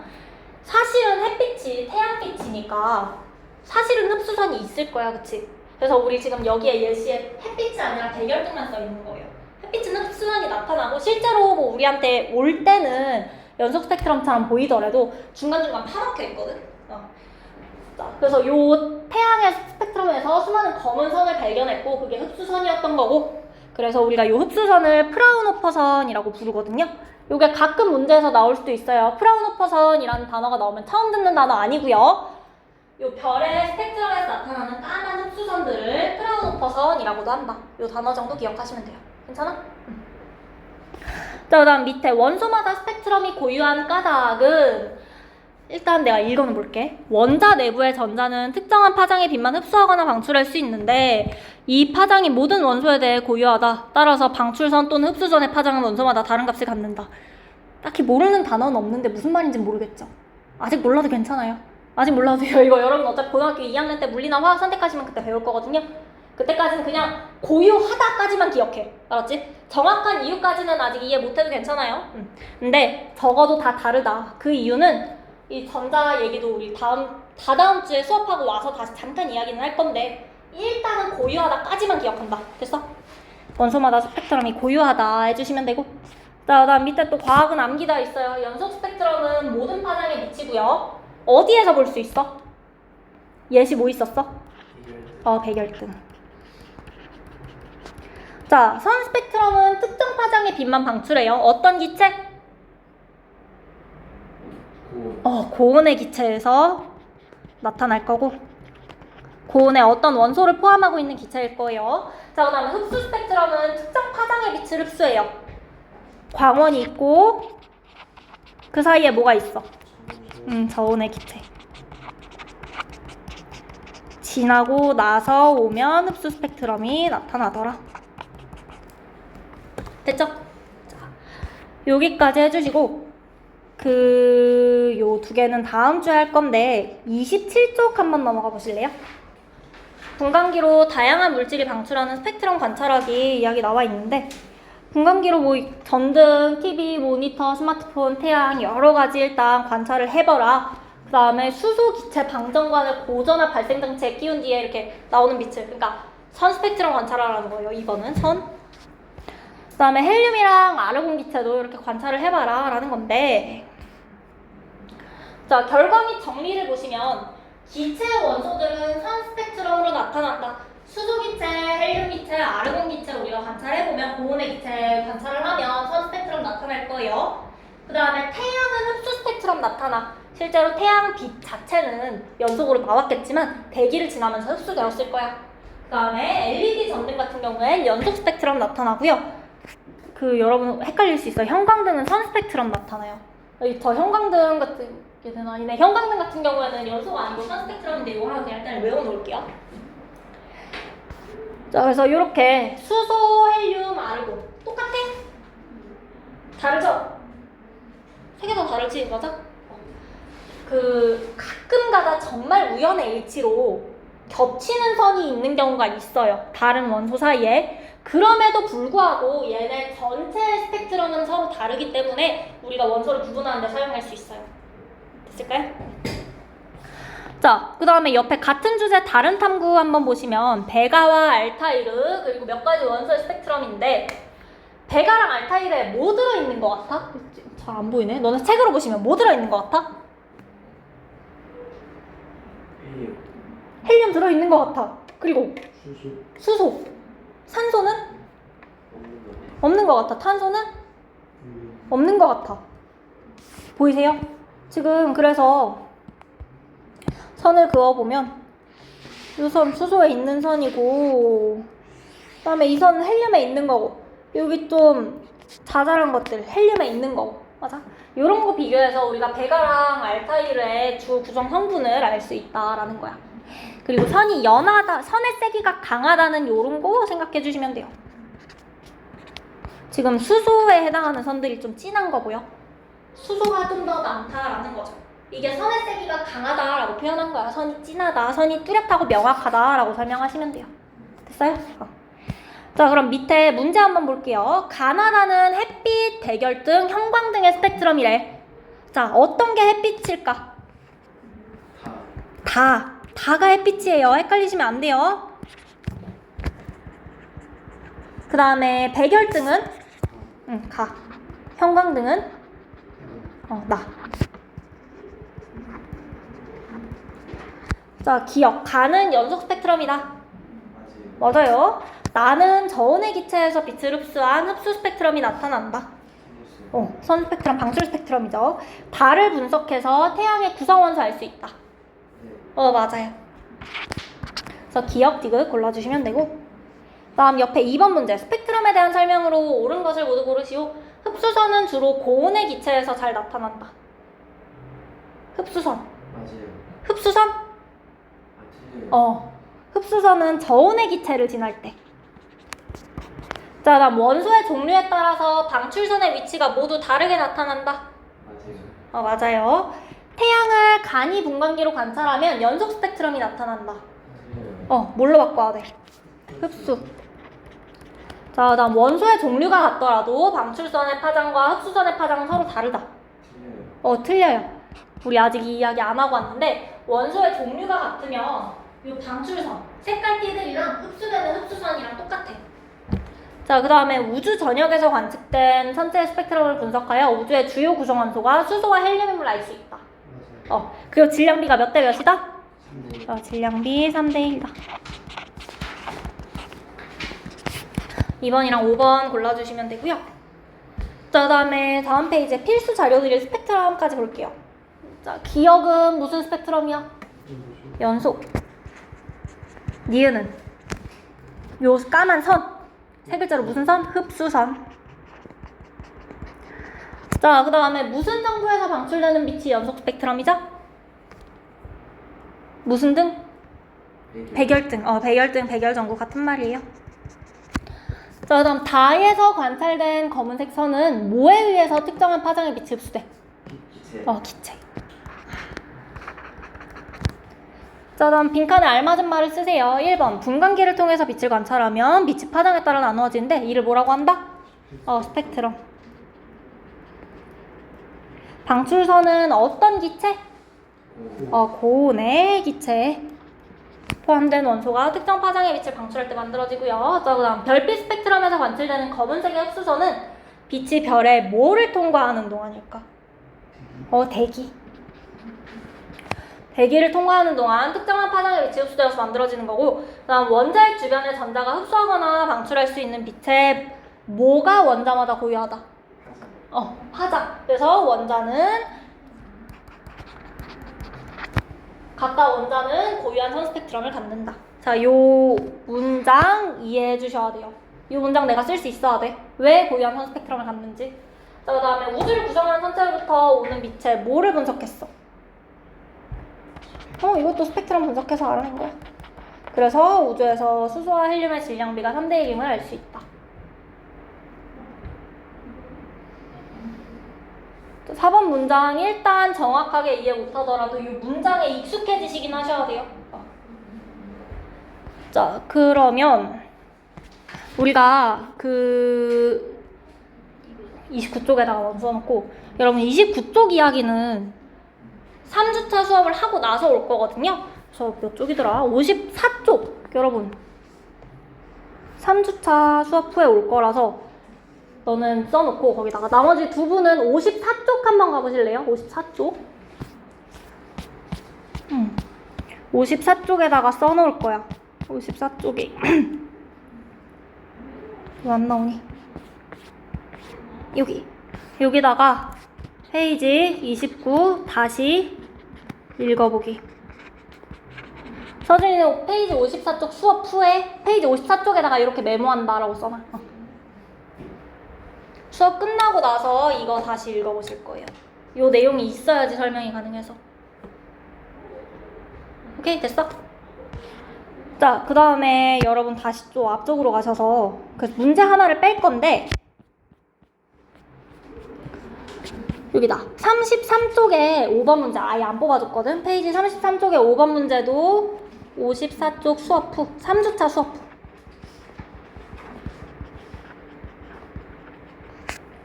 사실은 햇빛이 태양빛이니까 사실은 흡수선이 있을 거야, 그치? 그래서 우리 지금 여기에 예시에 햇빛이 아니라 대결등만 써 있는 거예요. 햇빛은 흡수선이 나타나고 실제로 뭐 우리한테 올 때는 연속 스펙트럼처럼 보이더라도 중간중간 파랗게 있거든? 자, 그래서 요 태양의 스펙트럼에서 수많은 검은 선을 발견했고 그게 흡수선이었던 거고 그래서 우리가 요 흡수선을 프라운호퍼선이라고 부르거든요. 요게 가끔 문제에서 나올 수도 있어요. 프라운호퍼선이라는 단어가 나오면 처음 듣는 단어 아니고요. 요 별의 스펙트럼에서 나타나는 까만 흡수선들을 프라운호퍼선이라고도 한다. 요 단어 정도 기억하시면 돼요. 괜찮아? 자, 그 다음 밑에 원소마다 스펙트럼이 고유한 까닭은 일단 내가 읽어는 볼게. 원자 내부의 전자는 특정한 파장의 빛만 흡수하거나 방출할 수 있는데 이 파장이 모든 원소에 대해 고유하다. 따라서 방출선 또는 흡수선의 파장은 원소마다 다른 값을 갖는다. 딱히 모르는 단어는 없는데 무슨 말인지 모르겠죠. 아직 몰라도 괜찮아요. 아직 몰라도 돼요. 이거 여러분 어차피 고등학교 2학년 때 물리나 화학 선택하시면 그때 배울 거거든요. 그때까지는 그냥 고유하다까지만 기억해. 알았지? 정확한 이유까지는 아직 이해 못해도 괜찮아요. 근데 적어도 다 다르다. 그 이유는 이 전자 얘기도 우리 다다음 주에 수업하고 와서 다시 잠깐 이야기는 할 건데 일단은 고유하다까지만 기억한다. 됐어? 원소마다 스펙트럼이 고유하다 해주시면 되고 자, 그다음 밑에 또 과학은 암기다 있어요. 연속 스펙트럼은 모든 파장에 미치고요. 어디에서 볼 수 있어? 예시 뭐 있었어? 백열등. 자, 선 스펙트럼은 특정 파장의 빛만 방출해요. 어떤 기체? 고온의 기체에서 나타날 거고 고온에 어떤 원소를 포함하고 있는 기체일 거예요. 자, 그 다음에 흡수 스펙트럼은 특정 파장의 빛을 흡수해요. 광원이 있고 그 사이에 뭐가 있어? 저온의 기체. 지나고 나서 오면 흡수 스펙트럼이 나타나더라. 됐죠? 자, 여기까지 해주시고 요 두 개는 다음 주에 할 건데 27쪽 한번 넘어가 보실래요? 분광기로 다양한 물질이 방출하는 스펙트럼 관찰하기 이야기 나와 있는데 분광기로 뭐 전등, TV, 모니터, 스마트폰, 태양 여러 가지 일단 관찰을 해봐라. 그 다음에 수소 기체 방전관을 고전압 발생 장치에 끼운 뒤에 이렇게 나오는 빛을, 그러니까 선 스펙트럼 관찰하라는 거예요. 이거는 선. 그 다음에 헬륨이랑 아르곤 기체도 이렇게 관찰을 해봐라 라는 건데, 자, 결과 및 정리를 보시면 기체 원소들은 선 스펙트럼으로 나타난다. 수소 기체, 헬륨 기체, 아르곤 기체 우리가 관찰해보면 고온의 기체 관찰을 하면 선 스펙트럼 나타날 거예요. 그 다음에 태양은 흡수 스펙트럼 나타나. 실제로 태양 빛 자체는 연속으로 나왔겠지만 대기를 지나면서 흡수되었을 거야. 그 다음에 LED 전등 같은 경우엔 연속 스펙트럼 나타나고요. 여러분 헷갈릴 수 있어요. 형광등은 선 스펙트럼 나타나요. 저 형광등 같은 게는 아니네. 형광등 같은 경우에는 연속 아니고 선 스펙트럼인데 이거 하나 그냥 일단 외워놓을게요. 자, 그래서 이렇게 수소, 헬륨, 아르곤 똑같아? 다르죠? 세 개 다 다르지, 맞아? 가끔가다 정말 우연의 일치로 겹치는 선이 있는 경우가 있어요. 다른 원소 사이에. 그럼에도 불구하고 얘네 전체 스펙트럼은 서로 다르기 때문에 우리가 원소를 구분하는 데 사용할 수 있어요. 됐을까요? 자, 그 다음에 옆에 같은 주제 다른 탐구 한번 보시면 베가와 알타이르 그리고 몇 가지 원소의 스펙트럼인데 베가랑 알타이르에 뭐 들어있는 것 같아? 잘 안 보이네. 너는 책으로 보시면 뭐 들어있는 것 같아? 헬륨 들어있는 것 같아. 그리고 수소. 산소는? 없는 것 같아. 탄소는? 없는 것 같아. 보이세요? 지금 그래서 선을 그어보면 이 선 수소에 있는 선이고 그 다음에 이 선은 헬륨에 있는 거고 여기 좀 자잘한 것들 헬륨에 있는 거고 맞아? 이런 거 비교해서 우리가 베가랑 알타이르의 주 구성 성분을 알 수 있다라는 거야. 그리고 선이 연하다, 선의 세기가 강하다는 이런 거 생각해 주시면 돼요. 지금 수소에 해당하는 선들이 좀 진한 거고요. 수소가 좀 더 많다라는 거죠. 이게 선의 세기가 강하다라고 표현한 거야. 선이 진하다, 선이 뚜렷하고 명확하다라고 설명하시면 돼요. 됐어요? 자, 그럼 밑에 문제 한번 볼게요. 가나다는 햇빛, 백열등, 형광등의 스펙트럼이래. 자, 어떤 게 햇빛일까? 다가 햇빛이에요. 헷갈리시면 안 돼요. 그 다음에 백열등은 가. 형광등은 나. 자, 기억. 가는 연속 스펙트럼이다. 맞아요. 나는 저온의 기체에서 빛을 흡수한 흡수 스펙트럼이 나타난다. 선 스펙트럼, 방출 스펙트럼이죠. 달을 분석해서 태양의 구성원소 알 수 있다. 맞아요. 그래서 기억, 디귿 골라주시면 되고 다음 옆에 2번 문제. 스펙트럼에 대한 설명으로 옳은 것을 모두 고르시오. 흡수선은 주로 고온의 기체에서 잘 나타난다. 흡수선. 맞아요. 흡수선? 틀려요. 흡수선은 저온의 기체를 지날 때. 자, 다음 원소의 종류에 따라서 방출선의 위치가 모두 다르게 나타난다. 맞아요. 맞아요. 태양을 간이 분광기로 관찰하면 연속 스펙트럼이 나타난다. 뭘로 바꿔야 돼? 흡수. 자, 다음 원소의 종류가 같더라도 방출선의 파장과 흡수선의 파장은 서로 다르다. 틀려요. 우리 아직 이 이야기 안 하고 왔는데 원소의 종류가 같으면 이 방출선, 색깔띠들이랑 흡수되는 흡수선이랑 똑같아. 자, 그 다음에 우주 전역에서 관측된 천체의 스펙트럼을 분석하여 우주의 주요 구성원소가 수소와 헬륨임을 알 수 있다. 그리고 질량비가 몇 대 몇이다? 3대. 질량비 3대 1이다. 2번이랑 5번 골라주시면 되고요. 자, 그 다음에 다음 페이지에 필수 자료들의 스펙트럼까지 볼게요. 자, 기억은 무슨 스펙트럼이야? 연속. 니은은 요 까만 선. 세 글자로 무슨 선? 흡수선. 자, 그 다음에 무슨 정도에서 방출되는 빛이 연속 스펙트럼이죠? 무슨 등? 백열등. 백열등, 백열전구 같은 말이에요. 자, 그 다음 다에서 관찰된 검은색 선은 뭐에 의해서 특정한 파장의 빛이 흡수돼? 기체. 기체. 자, 다음 빈칸에 알맞은 말을 쓰세요. 1번 분광기를 통해서 빛을 관찰하면 빛이 파장에 따라 나누어지는데 이를 뭐라고 한다? 스펙트럼. 방출선은 어떤 기체? 고온의 기체. 포함된 원소가 특정 파장의 빛을 방출할 때 만들어지고요. 자, 그다음 별빛 스펙트럼에서 관찰되는 검은색의 흡수선은 빛이 별의 뭐를 통과하는 동안일까? 대기. 대기를 통과하는 동안 특정한 파장의 빛이 흡수되어서 만들어지는 거고, 그다음 원자핵 주변의 전자가 흡수하거나 방출할 수 있는 빛의 뭐가 원자마다 고유하다? 파장. 그래서 각각 원자는 고유한 선 스펙트럼을 갖는다. 자, 요 문장 이해해 주셔야 돼요. 이 문장 내가 쓸 수 있어야 돼. 왜 고유한 선 스펙트럼을 갖는지. 자, 그 다음에 우주를 구성하는 천체로부터 오는 빛의 뭐를 분석했어? 이것도 스펙트럼 분석해서 알아낸 거야. 그래서 우주에서 수소와 헬륨의 질량비가 3대 1임을 알 수 있다. 4번 문장 일단 정확하게 이해 못하더라도 이 문장에 익숙해지시긴 하셔야 돼요. 자, 그러면 우리가 29쪽에다가 써놓고, 여러분 29쪽 이야기는 3주차 수업을 하고 나서 올 거거든요. 그래서 몇 쪽이더라? 54쪽. 여러분 3주차 수업 후에 올 거라서 너는 써놓고, 거기다가 나머지 두 분은 54쪽 한번 가보실래요? 54쪽. 54쪽에다가 써놓을 거야. 54쪽에 왜 안 나오니? 여기다가 페이지 29 다시 읽어보기. 서준이는 페이지 54쪽 수업 후에 페이지 54쪽에다가 이렇게 메모한다라고 써놔. 수업 끝나고 나서 이거 다시 읽어보실 거예요. 요 내용이 있어야지 설명이 가능해서. 오케이, 됐어? 자, 그 다음에 여러분 다시 좀 앞쪽으로 가셔서 문제 하나를 뺄 건데, 여기다 33쪽에 5번 문제 아예 안 뽑아줬거든. 페이지 33쪽에 5번 문제도 54쪽 수업 후 3주차 수업 후.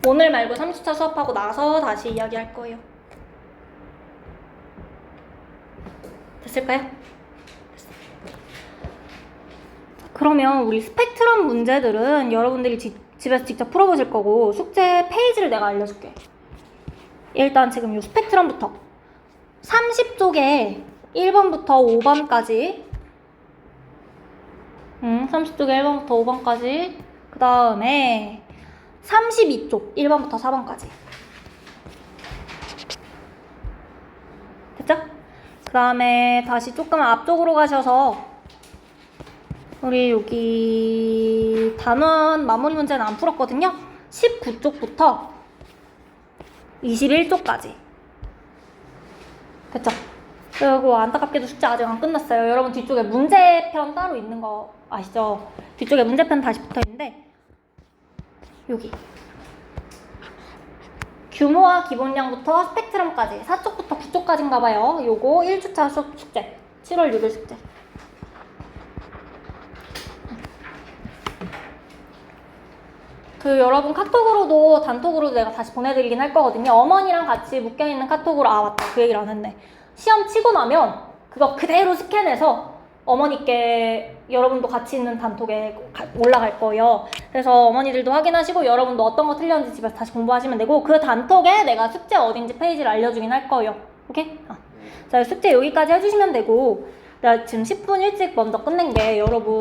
오늘 말고 3주차 수업하고 나서 다시 이야기할 거예요. 됐을까요? 됐어. 그러면 우리 스펙트럼 문제들은 여러분들이 집에서 직접 풀어보실 거고, 숙제 페이지를 내가 알려줄게. 일단 지금 이 스펙트럼부터 30쪽에 1번부터 5번까지 30쪽에 1번부터 5번까지, 그 다음에 32쪽 1번부터 4번까지. 됐죠? 그 다음에 다시 조금 앞쪽으로 가셔서 우리 여기 단원 마무리 문제는 안 풀었거든요. 19쪽부터 21쪽까지. 됐죠? 그리고 안타깝게도 숙제 아직 안 끝났어요. 여러분 뒤쪽에 문제편 따로 있는 거 아시죠? 뒤쪽에 문제편 다시 붙어 있는데, 여기 규모와 기본량부터 스펙트럼까지 4쪽부터 9쪽까지인가 봐요. 요거 1주차 수업 숙제, 7월 6일 숙제. 여러분 카톡으로도 단톡으로도 내가 다시 보내드리긴 할 거거든요. 어머니랑 같이 묶여있는 카톡으로, 맞다, 그 얘기를 안 했네. 시험 치고 나면 그거 그대로 스캔해서 어머니께 여러분도 같이 있는 단톡에 올라갈 거예요. 그래서 어머니들도 확인하시고 여러분도 어떤 거 틀렸는지 집에서 다시 공부하시면 되고, 그 단톡에 내가 숙제 어딘지 페이지를 알려주긴 할 거예요. 오케이? 자, 숙제 여기까지 해주시면 되고, 내가 지금 10분 일찍 먼저 끝낸 게, 여러분